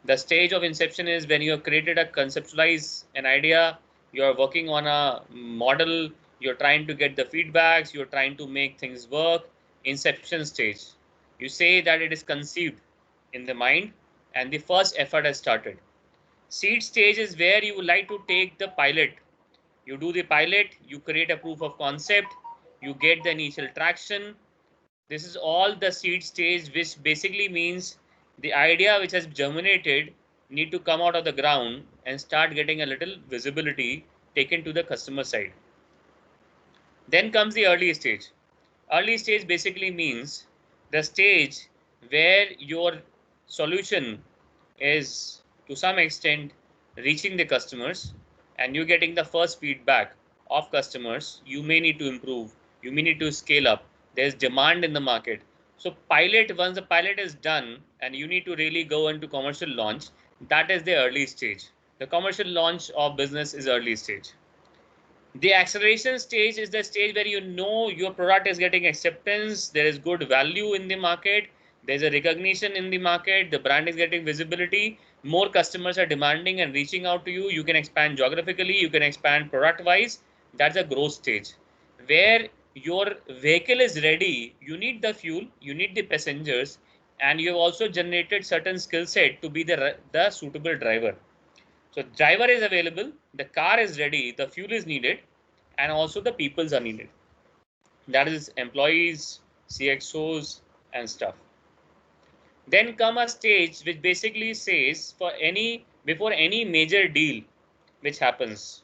The stage of inception is when you have created a conceptualize an idea, you are working on a model, you're trying to get the feedbacks, you're trying to make things work. Inception stage. You say that it is conceived in the mind and the first effort has started. Seed stage is where you would like to take the pilot. You do the pilot, you create a proof of concept, you get the initial traction. This is all the seed stage, which basically means the idea which has germinated need to come out of the ground and start getting a little visibility taken to the customer side. Then comes the early stage. Early stage basically means the stage where your solution is to some extent reaching the customers and you're getting the first feedback of customers. You may need to improve, you may need to scale up, there's demand in the market. So pilot, once the pilot is done and you need to really go into commercial launch, that is the early stage. The commercial launch of business is early stage. The acceleration stage is the stage where you know your product is getting acceptance, there is good value in the market, there's a recognition in the market, the brand is getting visibility, more customers are demanding and reaching out to you, you can expand geographically, you can expand product wise. That's a growth stage where your vehicle is ready, you need the fuel, you need the passengers, and you have also generated certain skill set to be the suitable driver. So driver is available, the car is ready, the fuel is needed, and also the peoples are needed. That is employees, CXOs, and stuff. Then come a stage which basically says before any major deal which happens,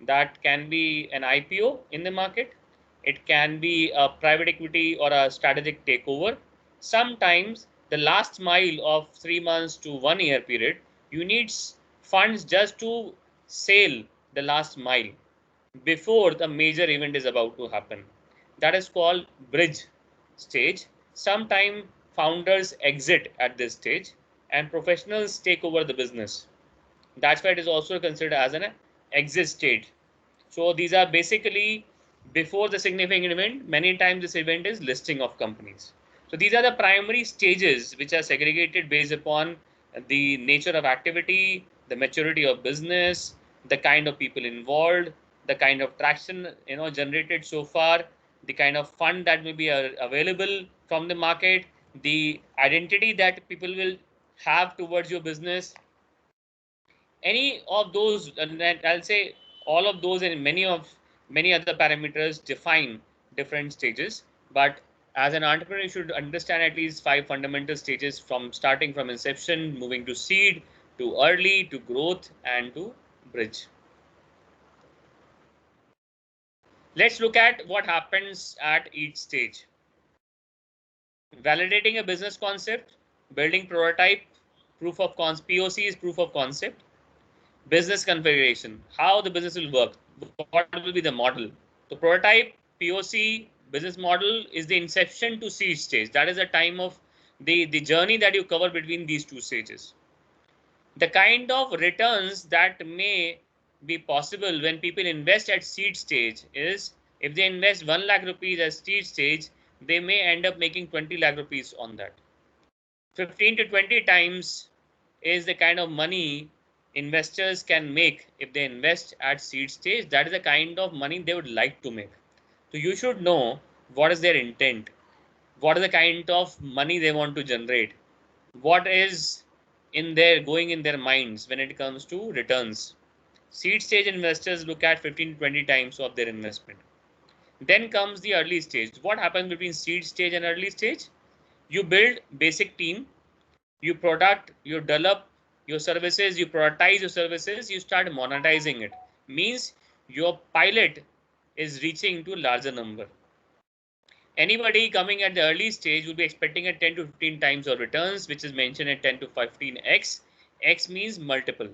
that can be an IPO in the market, it can be a private equity or a strategic takeover. Sometimes the last mile of 3 months to 1 year period, you need funds just to sail the last mile before the major event is about to happen. That is called bridge stage. Sometimes founders exit at this stage and professionals take over the business. That's why it is also considered as an exit stage. So these are basically before the significant event. Many times this event is listing of companies. So these are the primary stages which are segregated based upon the nature of activity, the maturity of business, the kind of people involved, the kind of traction generated so far, the kind of fund that may be available from the market, the identity that people will have towards your business. Any of those, I'll say all of those and many other parameters define different stages. But as an entrepreneur, you should understand at least 5 fundamental stages, from starting from inception, moving to seed, to early, to growth, and to bridge. Let's look at what happens at each stage. Validating a business concept, building prototype, proof of concept. POC is proof of concept. Business configuration, how the business will work, what will be the model. The prototype, POC, business model is the inception to seed stage. That is the time of the journey that you cover between these two stages. The kind of returns that may be possible when people invest at seed stage is, if they invest 1 lakh rupees at seed stage, they may end up making 20 lakh rupees on that. 15 to 20 times is the kind of money investors can make if they invest at seed stage. That is the kind of money they would like to make. So you should know what is their intent, what is the kind of money they want to generate, what is going in their minds when it comes to returns. Seed stage investors look at 15 to 20 times of their investment. Then comes the early stage. What happens between seed stage and early stage? You build basic team, you develop your services, you prioritize your services, you start monetizing it. Means your pilot is reaching to a larger number. Anybody coming at the early stage will be expecting a 10 to 15 times of returns, which is mentioned at 10 to 15x. X means multiple.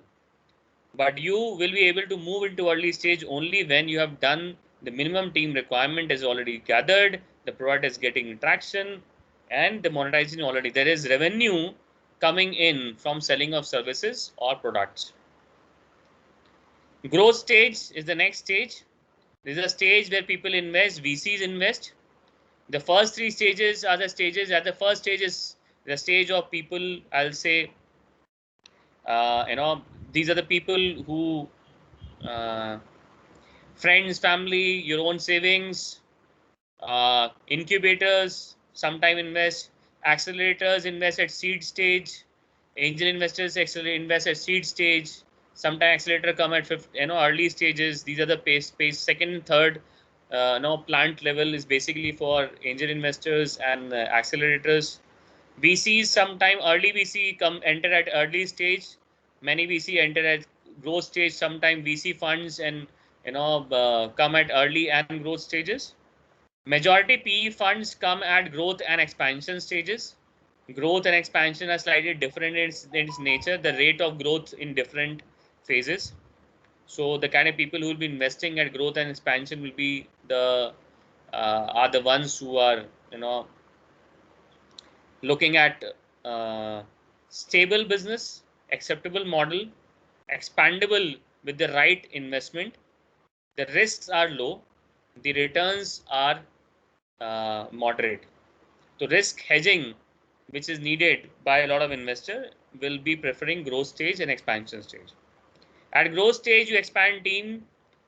But you will be able to move into early stage only when you have done the minimum team requirement is already gathered, the product is getting traction, and the monetization already. There is revenue coming in from selling of services or products. Growth stage is the next stage. This is a stage where people invest, VCs invest. The first 3 stages are the stages. At the first stage is the stage of people, I'll say, these are the people who, friends, family, your own savings, incubators sometime invest, accelerators invest at seed stage, angel investors invest at seed stage, sometimes accelerator come at early stages. These are the pace second, third, plant level is basically for angel investors and accelerators. VCs sometime early VC enter at early stage, Many VC enter at growth stage. Sometimes VC funds and come at early and growth stages. Majority PE funds come at growth and expansion stages. Growth and expansion are slightly different in its nature, the rate of growth in different phases. So the kind of people who will be investing at growth and expansion will be are the ones who are looking at stable business, acceptable model, expandable with the right investment. The risks are low, the returns are moderate. So risk hedging, which is needed by a lot of investors, will be preferring growth stage and expansion stage. At growth stage, you expand team,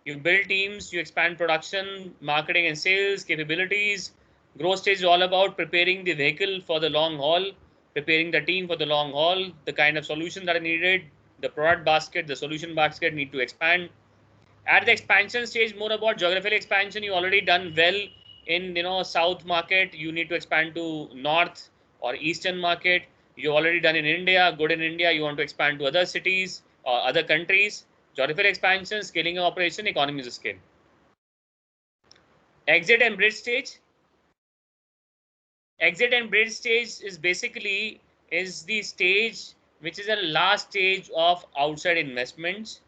you build teams, you expand production, marketing and sales capabilities. Growth stage is all about preparing the vehicle for the long haul, preparing the team for the long haul, the kind of solutions that are needed, the product basket, the solution basket need to expand. At the expansion stage, more about geographical expansion. You already done well in south market. You need to expand to north or eastern market. You already done in India, good in India. You want to expand to other cities or other countries. Geographical expansion, scaling of operation, economies of scale. Exit and bridge stage. Exit and bridge stage is basically the stage which is the last stage of outside investments,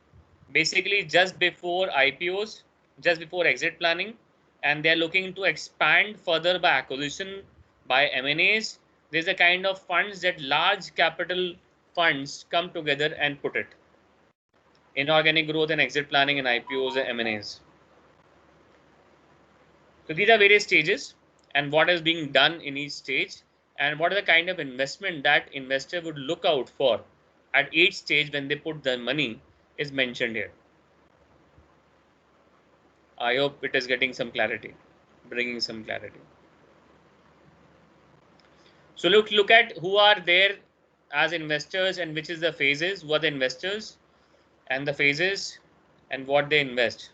basically just before IPOs, just before exit planning, and they're looking to expand further by acquisition, by M&As. There's a kind of funds that large capital funds come together and put it. Inorganic growth and exit planning and IPOs and M&As. So these are various stages and what is being done in each stage and what are the kind of investment that investor would look out for at each stage when they put their money is mentioned here. I hope it is getting some clarity, bringing some clarity. So look at who are there as investors and which is the phases, who are the investors and the phases and what they invest.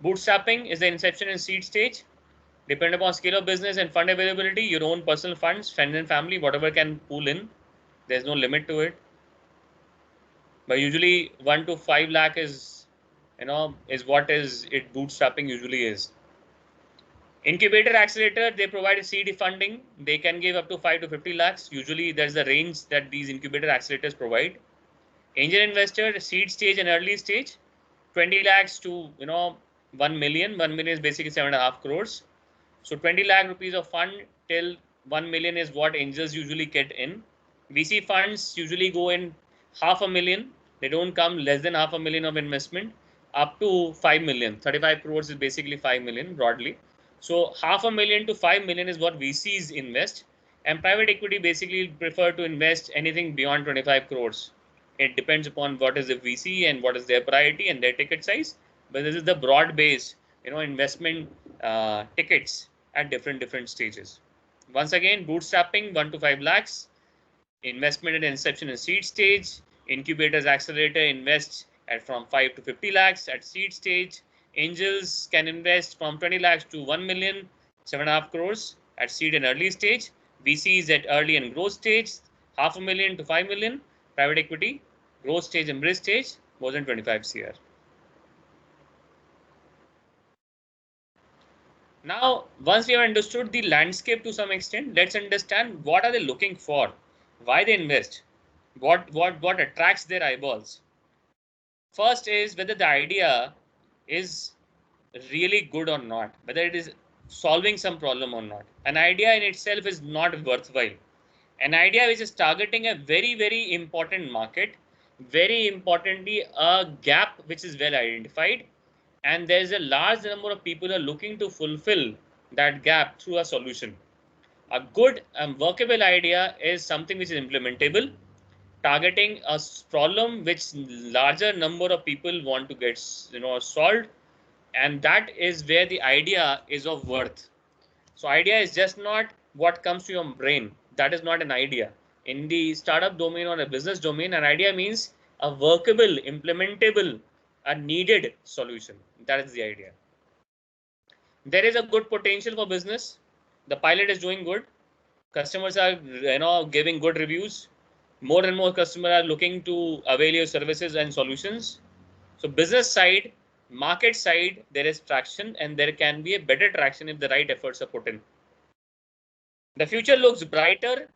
Bootstrapping is the inception and seed stage. Depend upon scale of business and fund availability, your own personal funds, friends and family, whatever can pool in. There's no limit to it. But usually 1 to 5 lakh is what is it bootstrapping usually is. Incubator accelerator, they provide seed funding. They can give up to 5 to 50 lakhs. Usually there's the range that these incubator accelerators provide. Angel investor, seed stage and early stage, 20 lakhs to 1 million. 1 million is basically 7.5 crores. So 20 lakh rupees of fund till 1 million is what angels usually get in. VC funds usually go in 500,000. They don't come less than 500,000 of investment up to 5 million. 35 crores is basically 5 million broadly. So 500,000 to 5 million is what VCs invest, and private equity basically prefer to invest anything beyond 25 crores. It depends upon what is the VC and what is their priority and their ticket size. But this is the broad base, investment tickets at different stages. Once again, bootstrapping 1 to 5 lakhs, investment at inception and seed stage, incubators accelerator invests at from 5 to 50 lakhs at seed stage, angels can invest from 20 lakhs to 1 million, 7.5 crores at seed and early stage, VCs at early and growth stage, 500,000 to 5 million, private equity, growth stage and bridge stage, more than 25 CR. Now, once we have understood the landscape to some extent, let's understand what are they looking for, why they invest, what attracts their eyeballs. First is whether the idea is really good or not, whether it is solving some problem or not. An idea in itself is not worthwhile. An idea which is targeting a very important market, very importantly a gap which is well identified, and there's a large number of people who are looking to fulfill that gap through a solution. A good and workable idea is something which is implementable, targeting a problem which larger number of people want to get solved, and that is where the idea is of worth. So idea is just not what comes to your brain. That is not an idea. In the startup domain or a business domain, an idea means a workable, implementable, a needed solution. That is the idea. There is a good potential for business. The pilot is doing good. Customers are giving good reviews. More and more customers are looking to avail your services and solutions. So business side, market side, there is traction, and there can be a better traction if the right efforts are put in. The future looks brighter.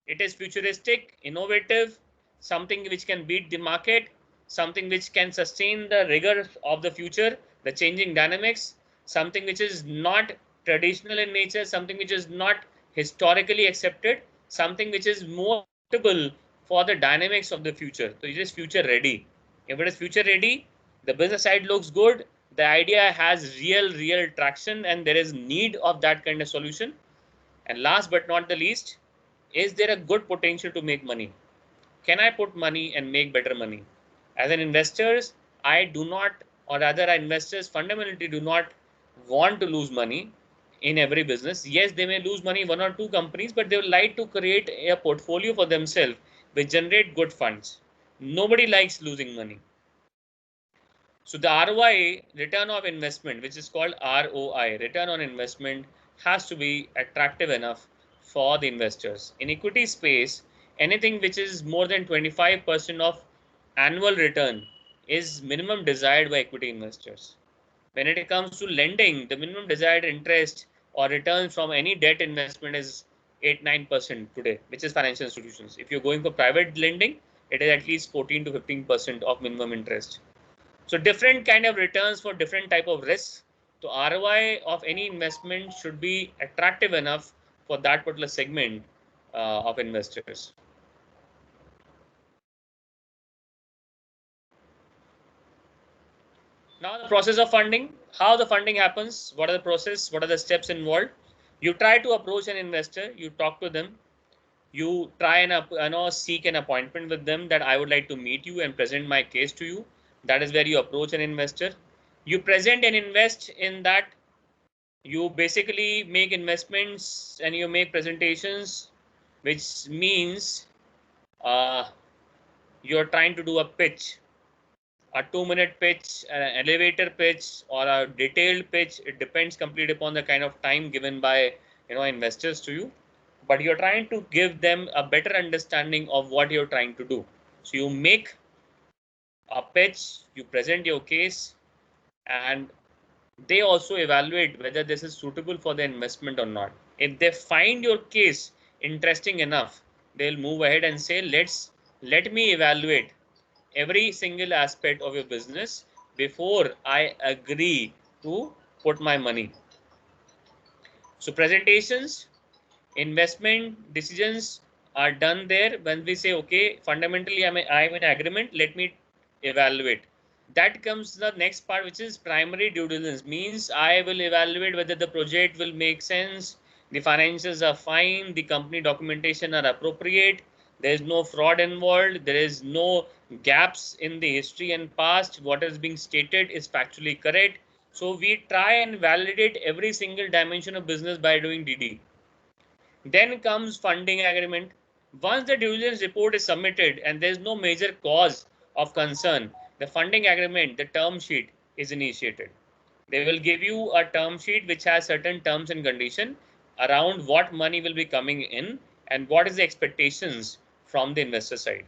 It is futuristic, innovative, something which can beat the market, something which can sustain the rigor of the future, the changing dynamics, something which is not traditional in nature, something which is not historically accepted, something which is more suitable for the dynamics of the future. So it is future ready. If it is future ready, the business side looks good, the idea has real traction, and there is need of that kind of solution. And last but not the least, is there a good potential to make money? Can I put money and make better money? As an investors, I do not, or rather our investors fundamentally do not want to lose money in every business. Yes, they may lose money one or two companies, but they would like to create a portfolio for themselves which generate good funds. Nobody likes losing money. So the ROI, return of investment, which is called ROI, return on investment, has to be attractive enough for the investors. In equity space, anything which is more than 25% of annual return is minimum desired by equity investors. When it comes to lending, the minimum desired interest or return from any debt investment is 8-9% today, which is financial institutions. If you're going for private lending, it is at least 14 to 15% of minimum interest. So different kind of returns for different type of risks. So ROI of any investment should be attractive enough for that particular segment of investors. Now the process of funding, how the funding happens, what are the process, what are the steps involved. You try to approach an investor, you talk to them, you try and seek an appointment with them that I would like to meet you and present my case to you. That is where you approach an investor. You present and invest in that. You basically make investments and you make presentations, which means you're trying to do a pitch, a 2-minute pitch, an elevator pitch, or a detailed pitch. It depends completely upon the kind of time given by investors to you. But you're trying to give them a better understanding of what you're trying to do. So you make a pitch, you present your case, and they also evaluate whether this is suitable for the investment or not. If they find your case interesting enough, they'll move ahead and say, let me evaluate every single aspect of your business before I agree to put my money. So presentations, investment decisions are done there when we say, okay, fundamentally I'm in agreement, let me evaluate. That comes the next part, which is primary due diligence. Means I will evaluate whether the project will make sense, the financials are fine, the company documentation are appropriate, there is no fraud involved, there is no gaps in the history and past, what is being stated is factually correct. So we try and validate every single dimension of business by doing DD. Then comes funding agreement. Once the due diligence report is submitted and there is no major cause of concern, the funding agreement, the term sheet is initiated. They will give you a term sheet which has certain terms and conditions around what money will be coming in and what is the expectations from the investor side.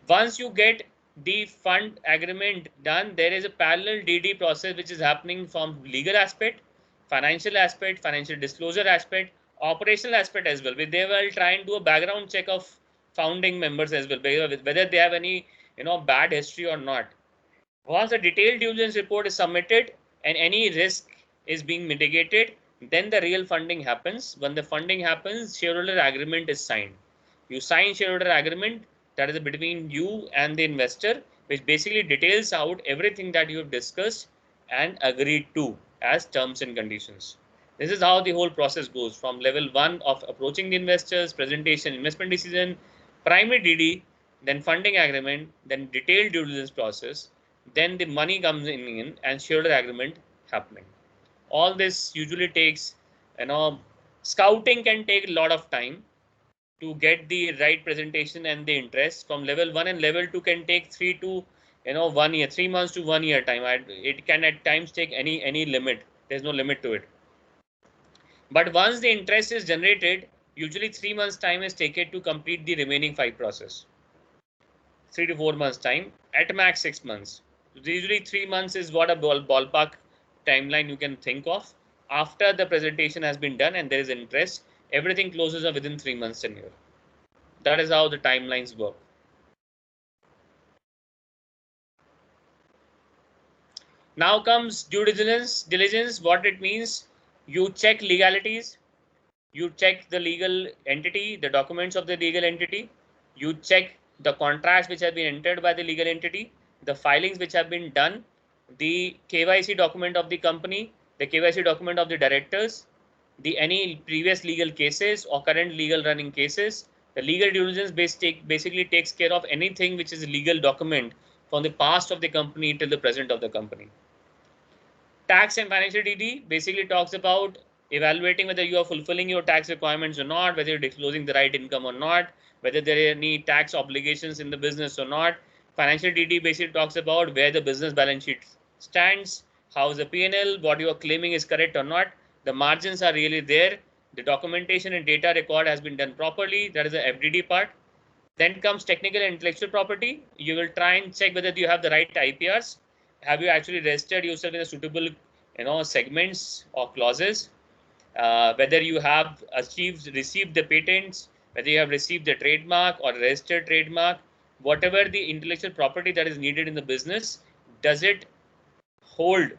Once you get the fund agreement done, there is a parallel DD process which is happening from legal aspect, financial disclosure aspect, operational aspect as well. They will try and do a background check of founding members as well, whether they have any bad history or not. Once a detailed due diligence report is submitted and any risk is being mitigated, then the real funding happens. When the funding happens, shareholder agreement is signed. You sign shareholder agreement, that is between you and the investor, which basically details out everything that you have discussed and agreed to as terms and conditions. This is how the whole process goes from level 1 of approaching the investors, presentation, investment decision, primary DD, then funding agreement, then detailed due diligence process, then the money comes in and shareholder agreement happening. All this usually takes, scouting can take a lot of time to get the right presentation and the interest. From level 1 and level 2 can take 3 to 1 year, 3 months to 1 year time. It can at times take any limit. There's no limit to it. But once the interest is generated, usually 3 months time is taken to complete the remaining 5 process. 3 to 4 months time, at max 6 months. Usually 3 months is what a ballpark timeline you can think of. After the presentation has been done and there is interest, everything closes up within 3 months tenure. That is how the timelines work. Now comes due diligence. What it means, you check legalities, you check the legal entity, the documents of the legal entity, you check the contracts which have been entered by the legal entity, the filings which have been done, the KYC document of the company, the KYC document of the directors, the any previous legal cases or current legal running cases. The legal due diligence basically takes care of anything which is a legal document from the past of the company till the present of the company. Tax and financial DD basically talks about evaluating whether you are fulfilling your tax requirements or not, whether you're disclosing the right income or not, whether there are any tax obligations in the business or not. Financial DD basically talks about where the business balance sheet stands, how is the P&L, what you are claiming is correct or not, the margins are really there, the documentation and data record has been done properly, that is the FDD part. Then comes technical and intellectual property. You will try and check whether you have the right IPRs. Have you actually registered yourself in a suitable, segments or clauses? Whether you have received the patents, whether you have received the trademark or registered trademark, whatever the intellectual property that is needed in the business, does it hold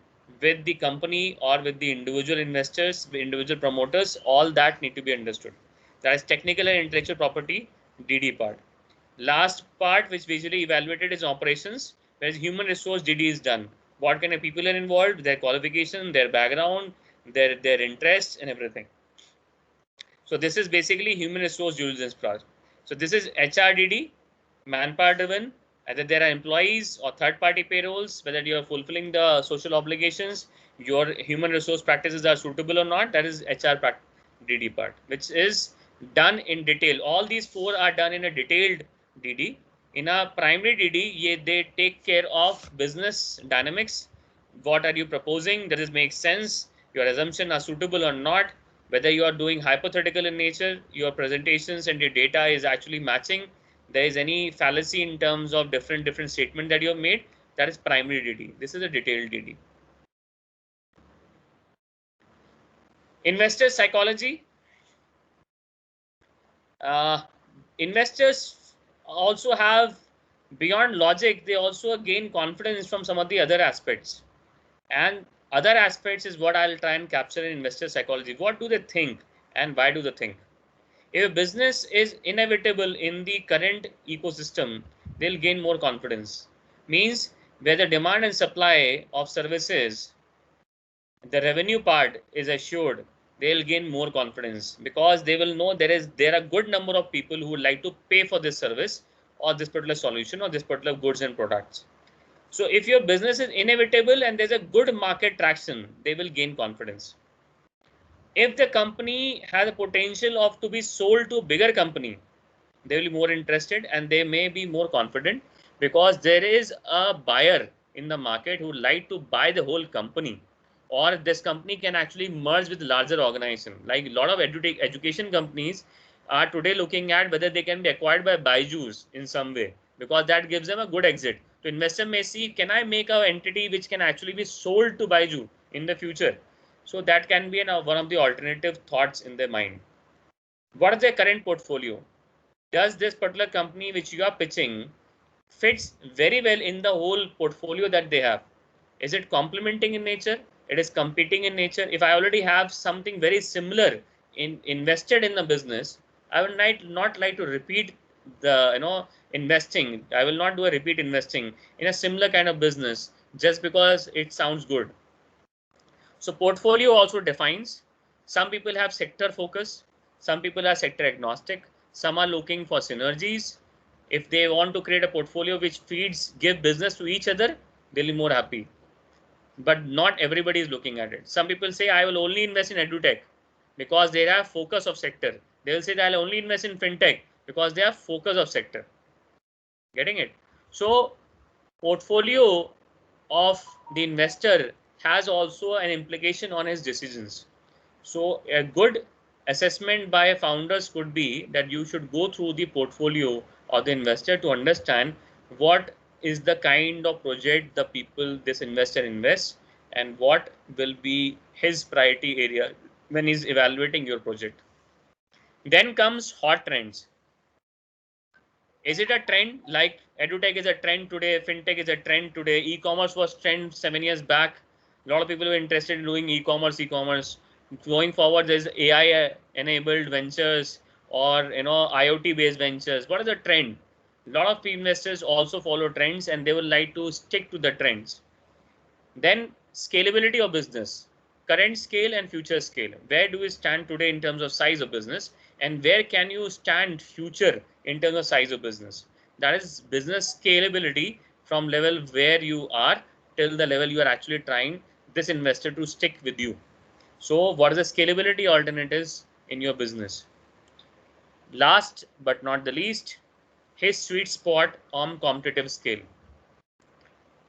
with the company or with the individual investors, the individual promoters? All that need to be understood. That is technical and intellectual property, DD part. Last part, which visually evaluated, is operations, whereas human resource DD is done. What kind of people are involved, their qualification, their background, their interests, and everything. So this is basically human resource due diligence part. So this is HRDD, manpower driven, whether there are employees or third-party payrolls, whether you are fulfilling the social obligations, your human resource practices are suitable or not. That is DD part, which is done in detail. All these 4 are done in a detailed DD. In a primary DD, they take care of business dynamics. What are you proposing? Does it make sense? Your assumptions are suitable or not? Whether you are doing hypothetical in nature, your presentations and your data is actually matching. There is any fallacy in terms of different statement that you have made, that is primary DD. This is a detailed DD. Investor psychology. Investors also have, beyond logic, they also gain confidence from some of the other aspects. And other aspects is what I'll try and capture in investor psychology. What do they think and why do they think? If a business is inevitable in the current ecosystem, they'll gain more confidence. Means where the demand and supply of services, the revenue part is assured, they'll gain more confidence because they will know there are a good number of people who would like to pay for this service or this particular solution or this particular goods and products. So if your business is inevitable and there's a good market traction, they will gain confidence. If the company has a potential of to be sold to a bigger company, they will be more interested and they may be more confident because there is a buyer in the market who would like to buy the whole company, or this company can actually merge with larger organization. Like a lot of education companies are today looking at whether they can be acquired by Byju's in some way, because that gives them a good exit. So investor may see, can I make an entity which can actually be sold to Byju in the future? So that can be one of the alternative thoughts in their mind. What is their current portfolio? Does this particular company which you are pitching fits very well in the whole portfolio that they have? Is it complementing in nature? It is competing in nature. If I already have something very similar invested in the business, I will not like to repeat the investing. I will not do a repeat investing in a similar kind of business just because it sounds good. So portfolio also defines. Some people have sector focus. Some people are sector agnostic. Some are looking for synergies. If they want to create a portfolio which give business to each other, they'll be more happy. But not everybody is looking at it. Some people say, I will only invest in edutech because they have focus of sector. They will say that I'll only invest in fintech because they have focus of sector. Getting it? So portfolio of the investor has also an implication on his decisions. So a good assessment by founders could be that you should go through the portfolio of the investor to understand what is the kind of project the people this investor invests and what will be his priority area when he's evaluating your project. Then comes hot trends. Is it a trend? Like edutech is a trend today, fintech is a trend today, e-commerce was trend 7 years back. A lot of people were interested in doing e-commerce. Going forward, there's AI enabled ventures or IoT based ventures. What is the trend? A lot of investors also follow trends and they would like to stick to the trends. Then scalability of business, current scale and future scale. Where do we stand today in terms of size of business, and where can you stand future in terms of size of business? That is business scalability from level where you are till the level you are actually trying this investor to stick with you. So what are the scalability alternatives in your business? Last but not the least, his sweet spot on competitive scale.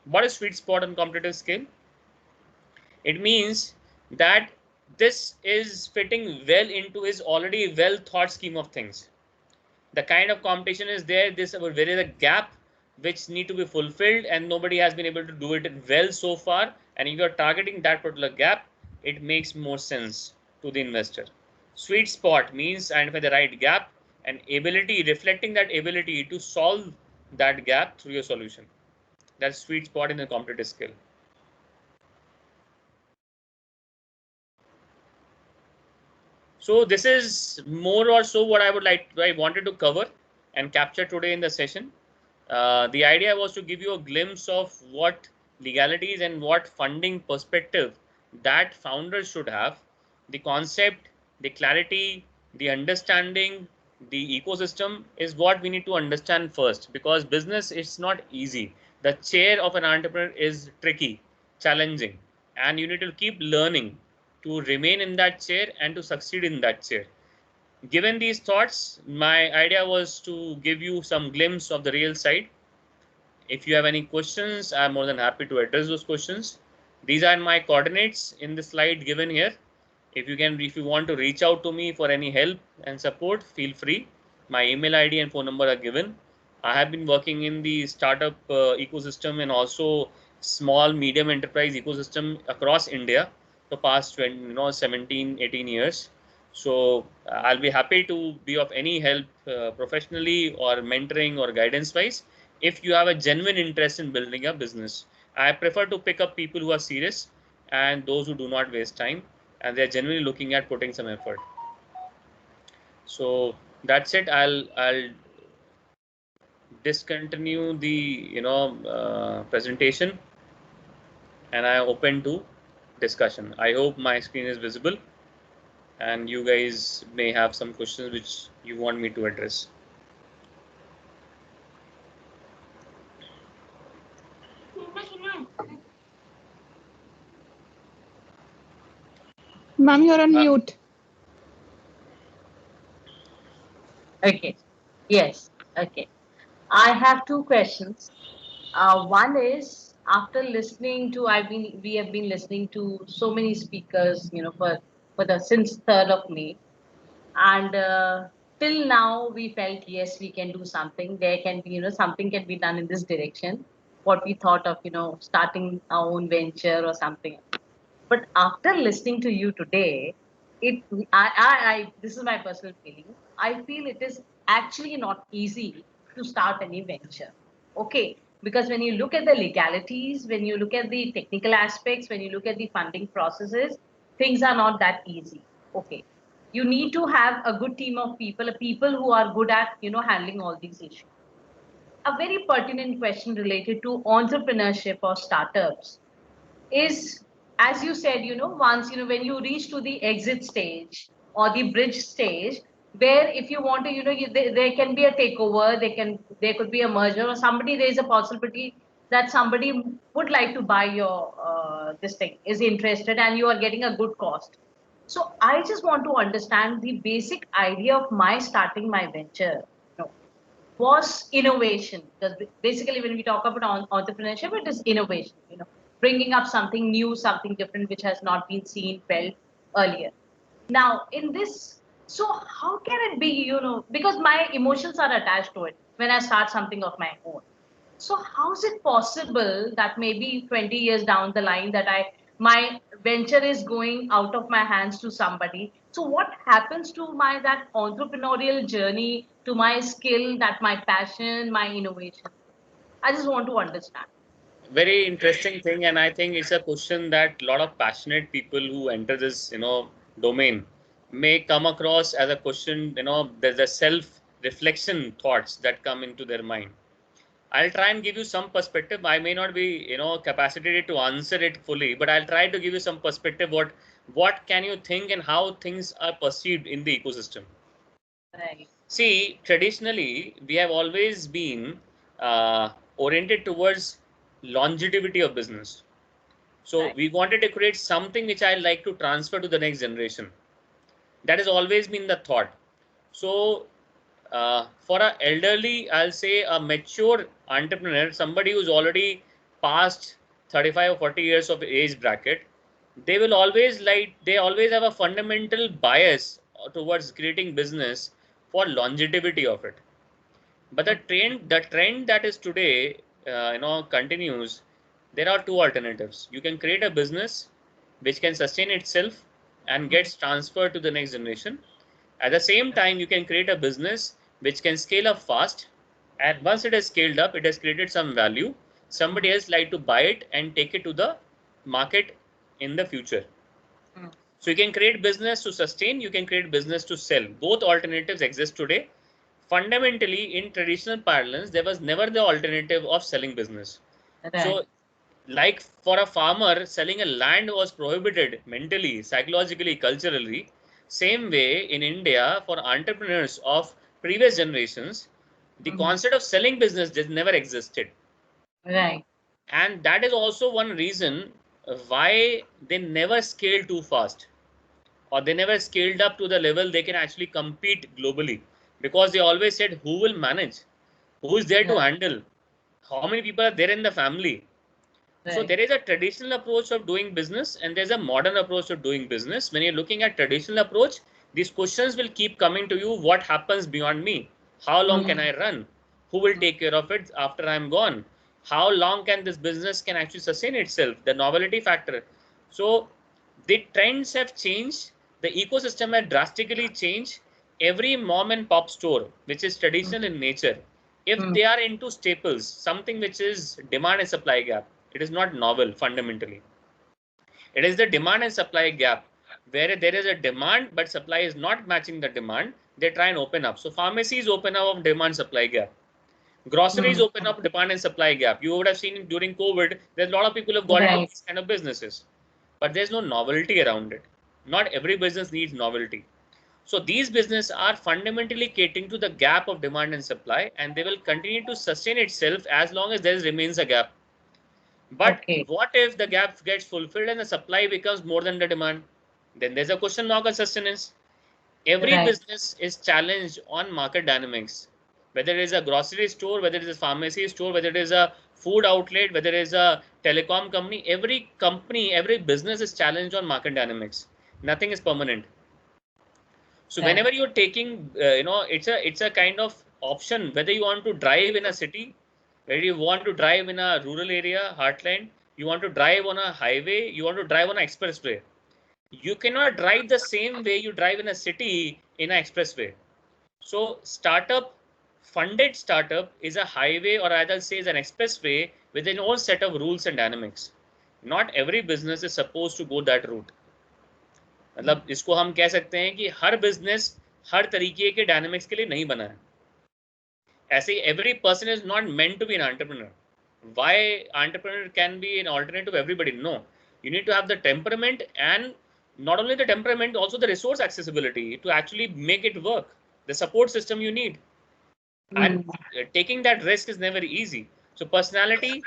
What is sweet spot on competitive scale? It means that this is fitting well into his already well thought scheme of things. The kind of competition is there, there is a gap which need to be fulfilled and nobody has been able to do it well so far, and if you are targeting that particular gap, it makes more sense to the investor. Sweet spot means identify the right gap and ability, reflecting that ability to solve that gap through your solution. That's sweet spot in the competitive skill. So this is more or so what I wanted to cover and capture today in the session. The idea was to give you a glimpse of what legalities and what funding perspective that founders should have, the concept, the clarity, the understanding, the ecosystem is what we need to understand first, because business is not easy. The chair of an entrepreneur is tricky, challenging, and you need to keep learning to remain in that chair and to succeed in that chair. Given these thoughts, my idea was to give you some glimpse of the real side. If you have any questions, I'm more than happy to address those questions. These are my coordinates in the slide given here. If you want to reach out to me for any help and support, feel free. My email ID and phone number are given. I have been working in the startup ecosystem and also small medium enterprise ecosystem across India for past 17, 18 years. So I'll be happy to be of any help professionally or mentoring or guidance wise if you have a genuine interest in building a business. I prefer to pick up people who are serious and those who do not waste time and they're genuinely looking at putting some effort. So that's it. I'll discontinue the presentation and I open to discussion. I hope my screen is visible and you guys may have some questions which you want me to address. Ma'am, you're on mute. Okay. Yes. Okay. I have two questions. One is after listening to we have been listening to so many speakers, since 3rd of May, and till now we felt yes, we can do something. There can be something can be done in this direction. What we thought of starting our own venture or something. But after listening to you today, this is my personal feeling. I feel it is actually not easy to start any venture. Okay. Because when you look at the legalities, when you look at the technical aspects, when you look at the funding processes, things are not that easy. Okay. You need to have a good team of people who are good at, handling all these issues. A very pertinent question related to entrepreneurship or startups is, as you said, once when you reach to the exit stage or the bridge stage, where if you want to there can be a takeover, there could be a merger, or there is a possibility that somebody would like to buy your this thing, is interested, and you are getting a good cost. So I just want to understand the basic idea of my starting my venture was innovation. Because basically, when we talk about entrepreneurship, it is innovation. Bringing up something new, something different, which has not been seen, felt earlier. Now, in this So how can it be, because my emotions are attached to it when I start something of my own. So how is it possible that maybe 20 years down the line that my venture is going out of my hands to somebody? So what happens to my that entrepreneurial journey, to my skill, that my passion, my innovation? I just want to understand. Very interesting thing, and I think it's a question that a lot of passionate people who enter this, domain may come across as a question. There's a self-reflection thoughts that come into their mind. I'll try and give you some perspective. I may not be, capacitated to answer it fully, but I'll try to give you some perspective. What can you think and how things are perceived in the ecosystem? Right. See, traditionally, we have always been oriented towards longevity of business. So Right. we wanted to create something which I like to transfer to the next generation. That has always been the thought. So for an elderly, I'll say a mature entrepreneur, somebody who's already past 35 or 40 years of age bracket, they always have a fundamental bias towards creating business for longevity of it. But the trend that is today, continues. There are two alternatives. You can create a business which can sustain itself and gets transferred to the next generation. At the same time, you can create a business which can scale up fast. And once it has scaled up, it has created some value. Somebody else like to buy it and take it to the market in the future. Mm. So you can create business to sustain, you can create business to sell. Both alternatives exist today. Fundamentally, in traditional parlance, there was never the alternative of selling business. Right. So, like for a farmer, selling a land was prohibited mentally, psychologically, culturally. Same way in India, for entrepreneurs of previous generations, the concept of selling business just never existed. Right. And that is also one reason why they never scale too fast, or they never scaled up to the level they can actually compete globally, because they always said, who will manage? Who is there to Right. handle? How many people are there in the family? So Right. there is a traditional approach of doing business and there's a modern approach of doing business. When you're looking at traditional approach, these questions will keep coming to you. What happens beyond me? How long can I run? Who will take care of it after I'm gone? How long can this business can actually sustain itself? The novelty factor. So the trends have changed. The ecosystem has drastically changed. Every mom and pop store, which is traditional in nature, if they are into staples, something which is demand and supply gap, it is not novel fundamentally. It is the demand and supply gap where there is a demand but supply is not matching the demand. They try and open up. So pharmacies open up of demand supply gap. Groceries open up demand and supply gap. You would have seen during COVID, there's a lot of people who have got into Right. these kind of businesses, but there's no novelty around it. Not every business needs novelty. So these businesses are fundamentally catering to the gap of demand and supply, and they will continue to sustain itself as long as there remains a gap. But Okay. what if the gap gets fulfilled and the supply becomes more than the demand? Then there's a question mark on sustenance. Every Right. business is challenged on market dynamics, whether it is a grocery store, whether it is a pharmacy store, whether it is a food outlet, whether it is a telecom company, every business is challenged on market dynamics. Nothing is permanent. So Right. whenever you're taking, it's a kind of option whether you want to drive in a city, whether you want to drive in a rural area, heartland, you want to drive on a highway, you want to drive on an expressway. You cannot drive the same way you drive in a city in an expressway. So funded startup is a highway, or either say is an expressway with an own set of rules and dynamics. Not every business is supposed to go that route. मतलब इसको हम कह सकते हैं कि हर business हर तरीके के dynamics के लिए नहीं बना है. ऐसे ही every person is not meant to be an entrepreneur. Why entrepreneur can be an alternative to everybody? No. You need to have the temperament, and not only the temperament, also the resource accessibility to actually make it work. The support system you need. And taking that risk is never easy. So personality,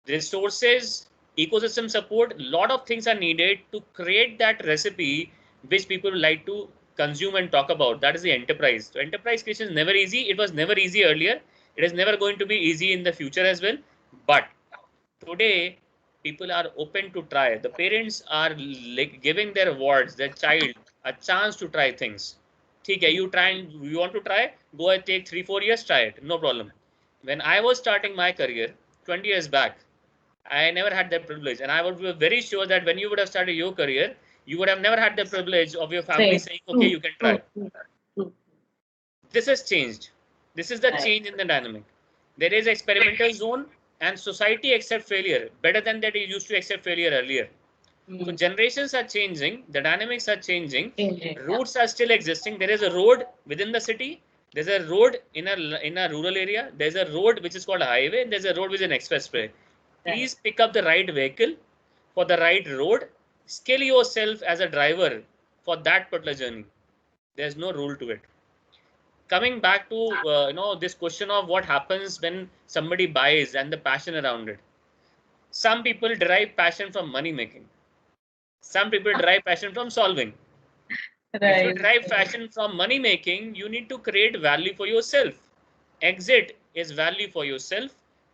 resources, ecosystem support, a lot of things are needed to create that recipe which people like to consume and talk about. That is the enterprise. So enterprise creation is never easy. It was never easy earlier. It is never going to be easy in the future as well. But today, people are open to try. The parents are like giving their wards, their child, a chance to try things. ठीक है, you try and you want to try, go and take 3-4 years, try it, no problem. When I was starting my career 20 years back, I never had that privilege, and I would be very sure that when you would have started your career, you would have never had the privilege of your family saying, okay, you can try. This has changed. This is the change in the dynamic. There is experimental zone, and society accepts failure better than that it used to accept failure earlier. So generations are changing, the dynamics are changing, routes are still existing. There is a road within the city, there's a road in a rural area, there's a road which is called a highway, and there's a road which is an expressway. Please pick up the right vehicle for the right road, skill yourself as a driver for that particular journey. There's no rule to it. Coming back to this question of what happens when somebody buys and the passion around it. Some people derive passion from money making. Some people derive passion from solving. If you derive passion from money making, you need to create value for yourself. Exit is value for yourself.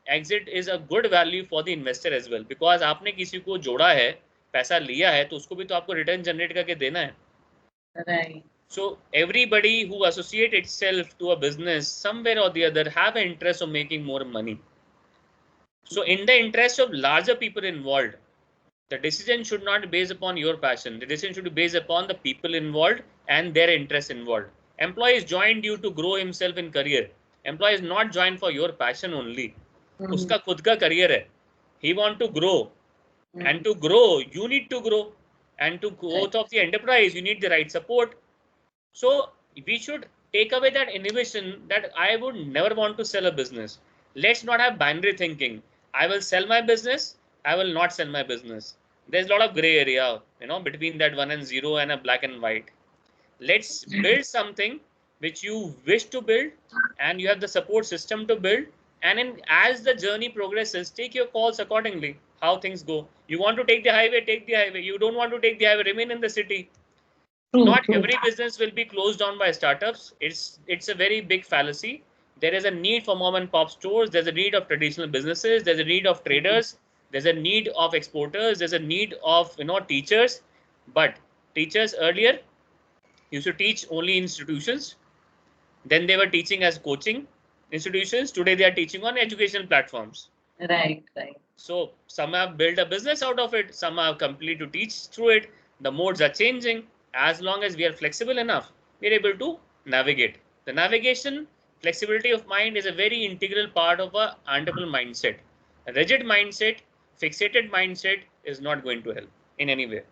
Exit is a good value for the investor as well. Because आपने किसी को जोड़ा है, पैसा लिया है, तो उसको भी तो आपको रिटर्न जनरेट करके देना है. Right. So everybody who associate itself to a business somewhere or the other have an interest of making more money. So in the interest of larger people involved, the decision should not be based upon your passion. The decision should be based upon the people involved and their interest involved. Employees joined you to grow himself in career. Employees not joined for your passion only. उसका खुद का career है. He want to grow. And to grow, you need to grow. And to growth of the enterprise, you need the right support. So we should take away that inhibition that I would never want to sell a business. Let's not have binary thinking. I will sell my business. I will not sell my business. There's a lot of gray area, between that 1 and 0 and a black and white. Let's build something which you wish to build, and you have the support system to build. And as the journey progresses, take your calls accordingly. How things go. You want to take the highway, take the highway. You don't want to take the highway, remain in the city. Not every business will be closed down by startups. It's a very big fallacy. There is a need for mom and pop stores. There's a need of traditional businesses. There's a need of traders. There's a need of exporters. There's a need of teachers. But teachers earlier used to teach only institutions. Then they were teaching as coaching institutions. Today they are teaching on educational platforms. Right. So some have built a business out of it. Some have completely to teach through it. The modes are changing. As long as we are flexible enough, we are able to navigate. The navigation, flexibility of mind is a very integral part of a entrepreneurial mindset. A rigid mindset, fixated mindset is not going to help in any way.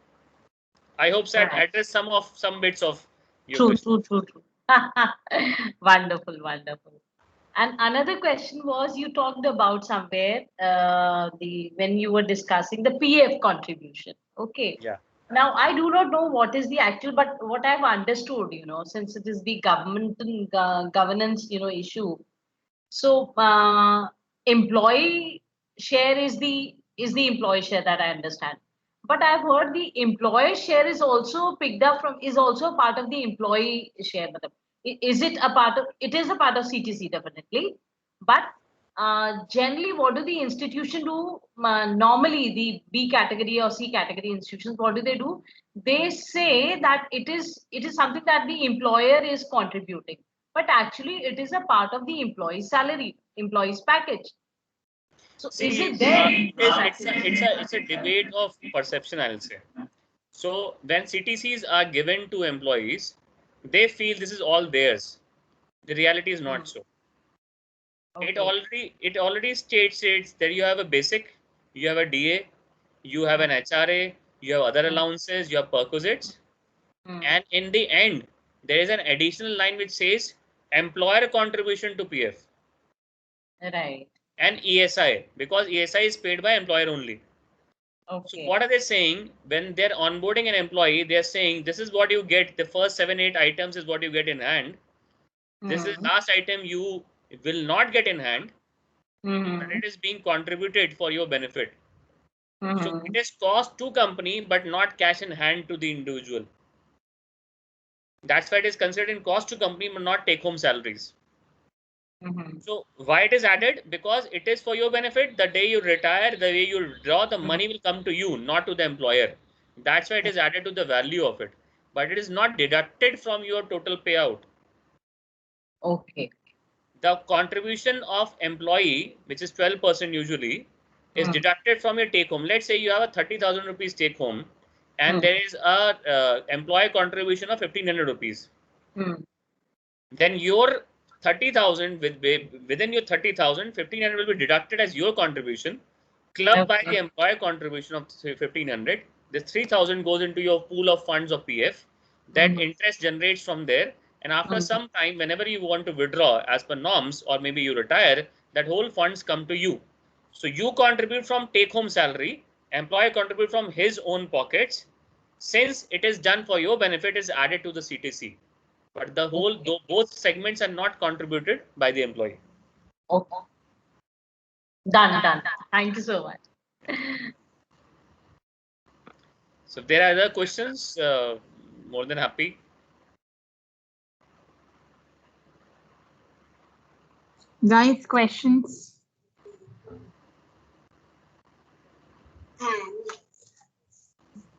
I hope that address some bits of your question. True. Wonderful. And another question was, you talked about somewhere when you were discussing the PF contribution. Okay. Yeah. Now, I do not know what is the actual, but what I've understood, since it is the governance, issue. So, employee share is the employee share that I understand. But I've heard the employer share is also picked up is also a part of the employee share. Is it a part of? It is a part of CTC definitely, but generally, what do the institution do? Normally, the B category or C category institutions, what do they do? They say that it is something that the employer is contributing, but actually, it is a part of the employee's salary, employee's package. So, See, is it there? It's a debate of perception, I'll say. So when CTCs are given to employees, they feel this is all theirs. The reality is not so. Okay. It already states that you have a basic, you have a DA, you have an HRA, you have other allowances, you have perquisites, and in the end, there is an additional line which says employer contribution to PF. Right. And ESI, because ESI is paid by employer only. Okay. So what are they saying? When they're onboarding an employee, they're saying this is what you get. The first 7-8 items is what you get in hand. This is last item you will not get in hand, but it is being contributed for your benefit. So it is cost to company, but not cash in hand to the individual. That's why it is considered in cost to company, but not take home salaries. So why it is added? Because it is for your benefit. The day you retire, the way you draw, the money will come to you, not to the employer. That's why it is added to the value of it. but it is not deducted from your total payout. Okay. The contribution of employee, which is 12% usually, is deducted from your take home. Let's say you have a 30,000 rupees take home, and there is a employee contribution of 1,500 rupees. Then your 30,000 within your 30,000, 1,500 will be deducted as your contribution, clubbed by the employer contribution of 1,500. This 3,000 goes into your pool of funds of PF. That interest generates from there. And after some time, whenever you want to withdraw as per norms, or maybe you retire, that whole funds come to you. So you contribute from take home salary, employer contribute from his own pockets. Since it is done for your benefit, is added to the CTC. But the whole, both segments are not contributed by the employee. Okay. Done. Thank you so much. So if there are other questions, more than happy. Guys, questions?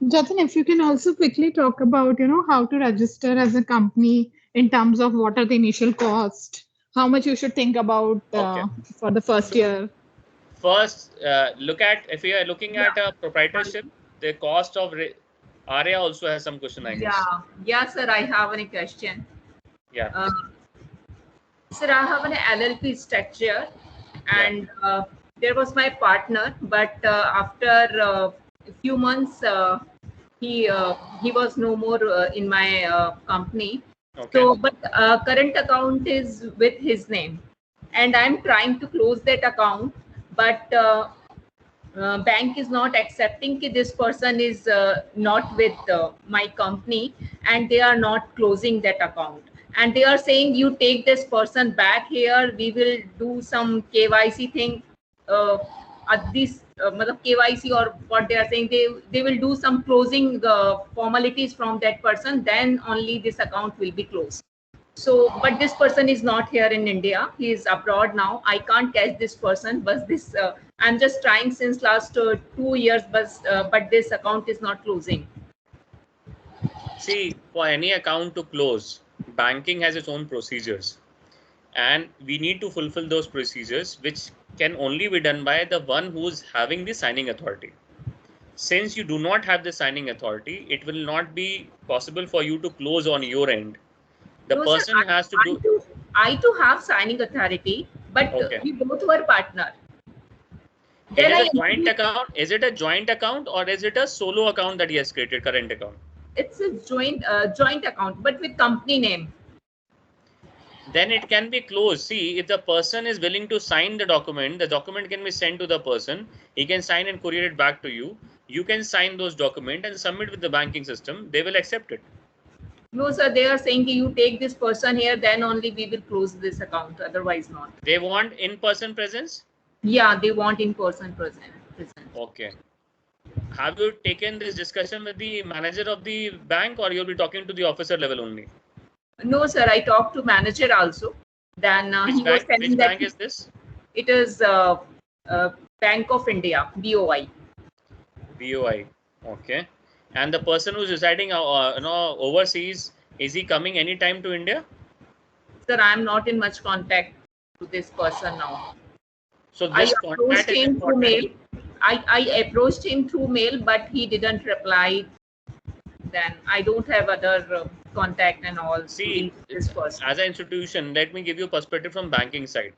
Jatin, if you can also quickly talk about, how to register as a company in terms of what are the initial cost, how much you should think about for the first year. First, look at, if you are looking at a proprietorship, the cost of Arya also has some question, I guess. Yeah, sir, I have a question. Yeah. Sir, I have an LLP structure, and there was my partner, but after a few months, he was no more in my company. Okay. So, but current account is with his name, and I'm trying to close that account, but bank is not accepting that this person is not with my company, and they are not closing that account. And they are saying, you take this person back here, we will do some KYC thing at this KYC, or what they are saying, they will do some closing formalities from that person, then only this account will be closed. So, but this person is not here in India. He is abroad now. I can't catch this person, but this I'm just trying since last 2 years, but this account is not closing. See, for any account to close, banking has its own procedures, and we need to fulfill those procedures, which can only be done by the one who is having the signing authority. Since you do not have the signing authority, it will not be possible for you to close on your end. The person has to do. I too have signing authority, but we both were partner. It is a joint account. Is it a joint account, or is it a solo account that he has created, current account? It's a joint account, but with company name. Then it can be closed. See, if the person is willing to sign the document can be sent to the person. He can sign and courier it back to you. You can sign those documents and submit with the banking system. They will accept it. No, sir, they are saying you take this person here, then only we will close this account, otherwise not. They want in-person presence? Yeah, they want in-person presence. Okay. Have you taken this discussion with the manager of the bank, or you'll be talking to the officer level only? No, sir, I talked to manager also. Then he was telling which that bank is this? It is Bank of India, BOI. BOI. Okay. And the person who's residing overseas, is he coming anytime to India? Sir, I'm not in much contact with this person now. So this I approached him through mail. I approached him through mail, but he didn't reply. Then I don't have other contact and all. See, this person. As an institution, let me give you a perspective from banking side.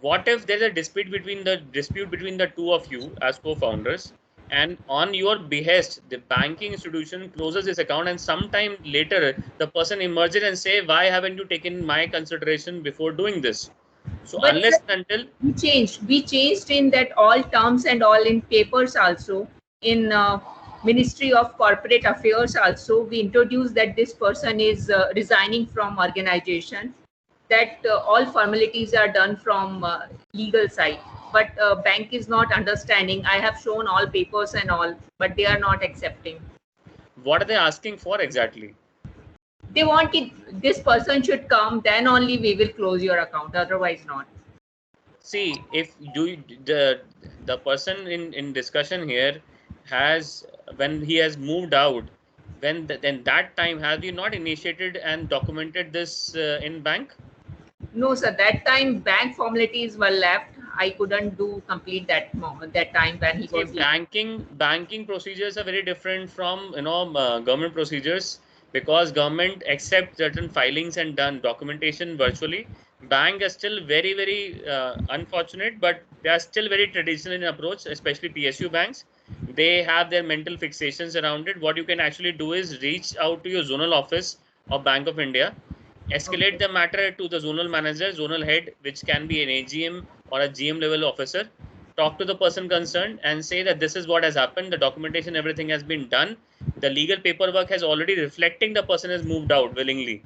What if there's a dispute between the two of you as co-founders, and on your behest, the banking institution closes this account, and sometime later the person emerges and say, why haven't you taken my consideration before doing this? So but unless until we changed in that all terms and all in papers also, in Ministry of Corporate Affairs also, we introduced that this person is resigning from organization, that all formalities are done from legal side. But bank is not understanding. I have shown all papers and all, but they are not accepting. What are they asking for exactly? They want this person should come, then only we will close your account, otherwise not. See, if the person in discussion here has, when he has moved out, Then that time, have you not initiated and documented this in bank? No, sir. That time bank formalities were left. I couldn't complete that time when he See, was left. banking procedures are very different from government procedures, because government accepts certain filings and done documentation virtually. Bank is still very unfortunate, but they are still very traditional in approach, especially PSU banks. They have their mental fixations around it. What you can actually do is reach out to your zonal office of Bank of India, escalate the matter to the zonal manager, zonal head, which can be an AGM or a GM level officer. Talk to the person concerned and say that this is what has happened. The documentation, everything has been done. The legal paperwork has already reflecting the person has moved out willingly.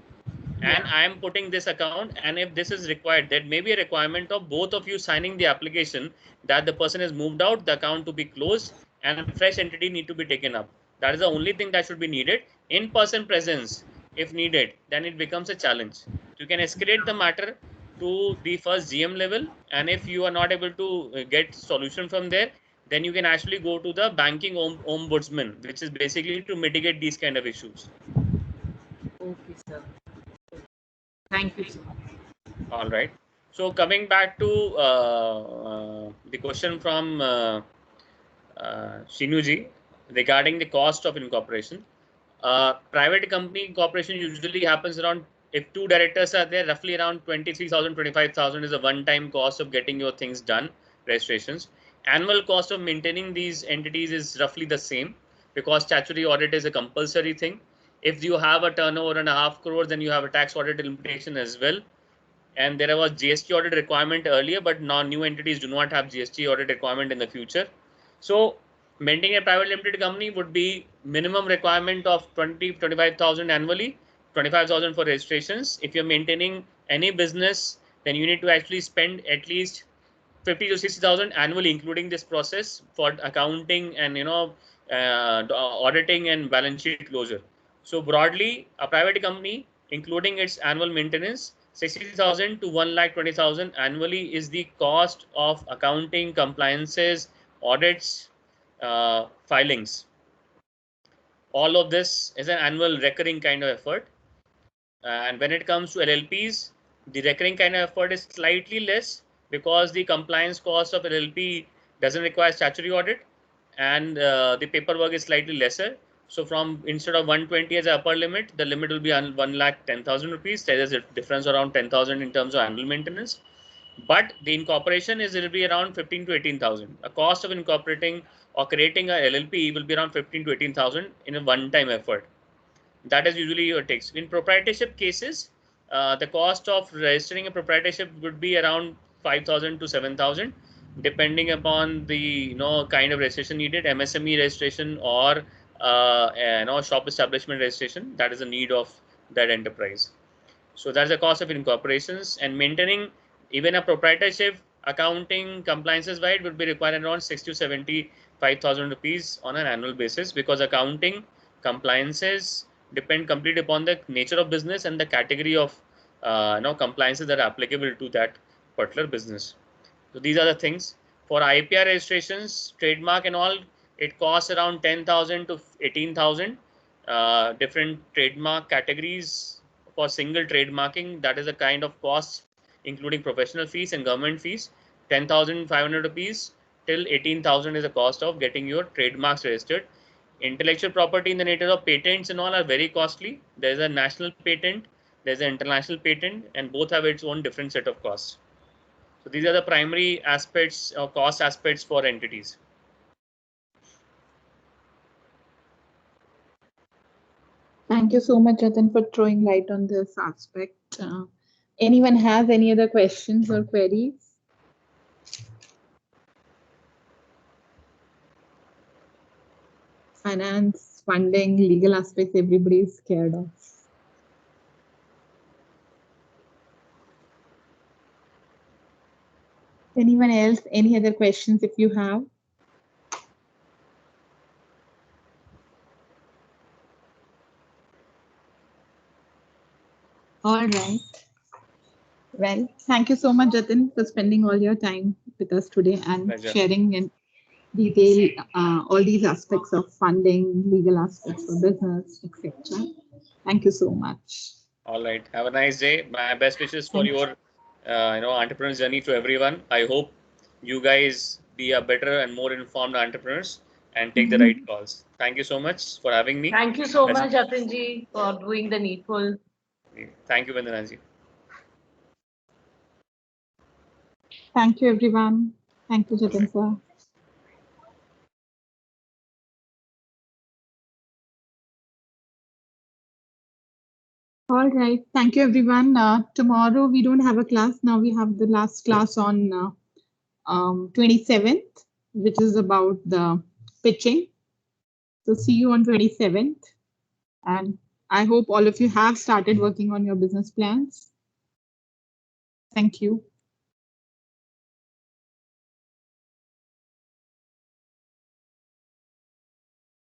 And I am putting this account. And if this is required, there may be a requirement of both of you signing the application that the person has moved out, the account to be closed, and a fresh entity need to be taken up. That is the only thing that should be needed. In-person presence, if needed, then it becomes a challenge. You can escalate the matter to the first GM level, and if you are not able to get solution from there, then you can actually go to the banking ombudsman, which is basically to mitigate these kind of issues. Okay, sir. Thank you, sir. All right. So coming back to the question from Shinuji regarding the cost of incorporation. Private company incorporation usually happens around, if two directors are there, roughly around 23,000, 25,000 is a one-time cost of getting your things done, registrations. Annual cost of maintaining these entities is roughly the same, because statutory audit is a compulsory thing. If you have a turnover and a half crore, then you have a tax audit limitation as well. And there was GST audit requirement earlier, but now new entities do not have GST audit requirement in the future. So maintaining a private limited company would be minimum requirement of 25,000 annually, 25,000 for registrations. If you're maintaining any business, then you need to actually spend at least 50 to 60,000 annually, including this process for accounting and auditing and balance sheet closure. So broadly, a private company, including its annual maintenance, 60,000 to 1,20,000 annually is the cost of accounting, compliances, audits, filings. All of this is an annual recurring kind of effort. And when it comes to LLPs, the recurring kind of effort is slightly less, because the compliance cost of LLP doesn't require statutory audit, and the paperwork is slightly lesser. So from, instead of 120 as upper limit, the limit will be 1,10,000 rupees. There is a difference around 10,000 in terms of annual maintenance. But the incorporation is, it will be around 15 to 18,000. A cost of incorporating or creating a LLP will be around 15 to 18,000 in a one-time effort. That is usually your takes. In proprietorship cases, the cost of registering a proprietorship would be around 5,000 to 7,000, depending upon the kind of registration needed, MSME registration or shop establishment registration. That is the need of that enterprise. So that's the cost of incorporations. And maintaining even a proprietorship, accounting, compliances wide would be required around 60 to 75,000 rupees on an annual basis, because accounting, compliances depend completely upon the nature of business and the category of compliances that are applicable to that particular business. So these are the things. For IPR registrations, trademark and all, it costs around 10,000 to 18,000. Different trademark categories for single trademarking, that is a kind of cost, including professional fees and government fees. 10,500 rupees till 18,000 is the cost of getting your trademarks registered. Intellectual property in the nature of patents and all are very costly. There's a national patent, there's an international patent, and both have its own different set of costs. So these are the primary aspects or cost aspects for entities. Thank you so much, Jatin, for throwing light on this aspect. Anyone has any other questions or queries? Finance, funding, legal aspects, everybody is scared of. Anyone else? Any other questions if you have? All right. Well, thank you so much, Jatin, for spending all your time with us today and Pleasure. sharing detail all these aspects of funding, legal aspects for business, etc. Thank you so much. All right. Have a nice day. My best wishes for Thank you. your entrepreneur journey to everyone. I hope you guys be a better and more informed entrepreneurs and take the right calls. Thank you so much for having me. Thank you so That's- much, Jatinji, for doing the needful. Thank you, Vandanaji. Thank you, everyone. Thank you, Jatin sir. All right. Thank you, everyone. Tomorrow we don't have a class. Now we have the last class on 27th, which is about the pitching. So see you on 27th. And I hope all of you have started working on your business plans. Thank you.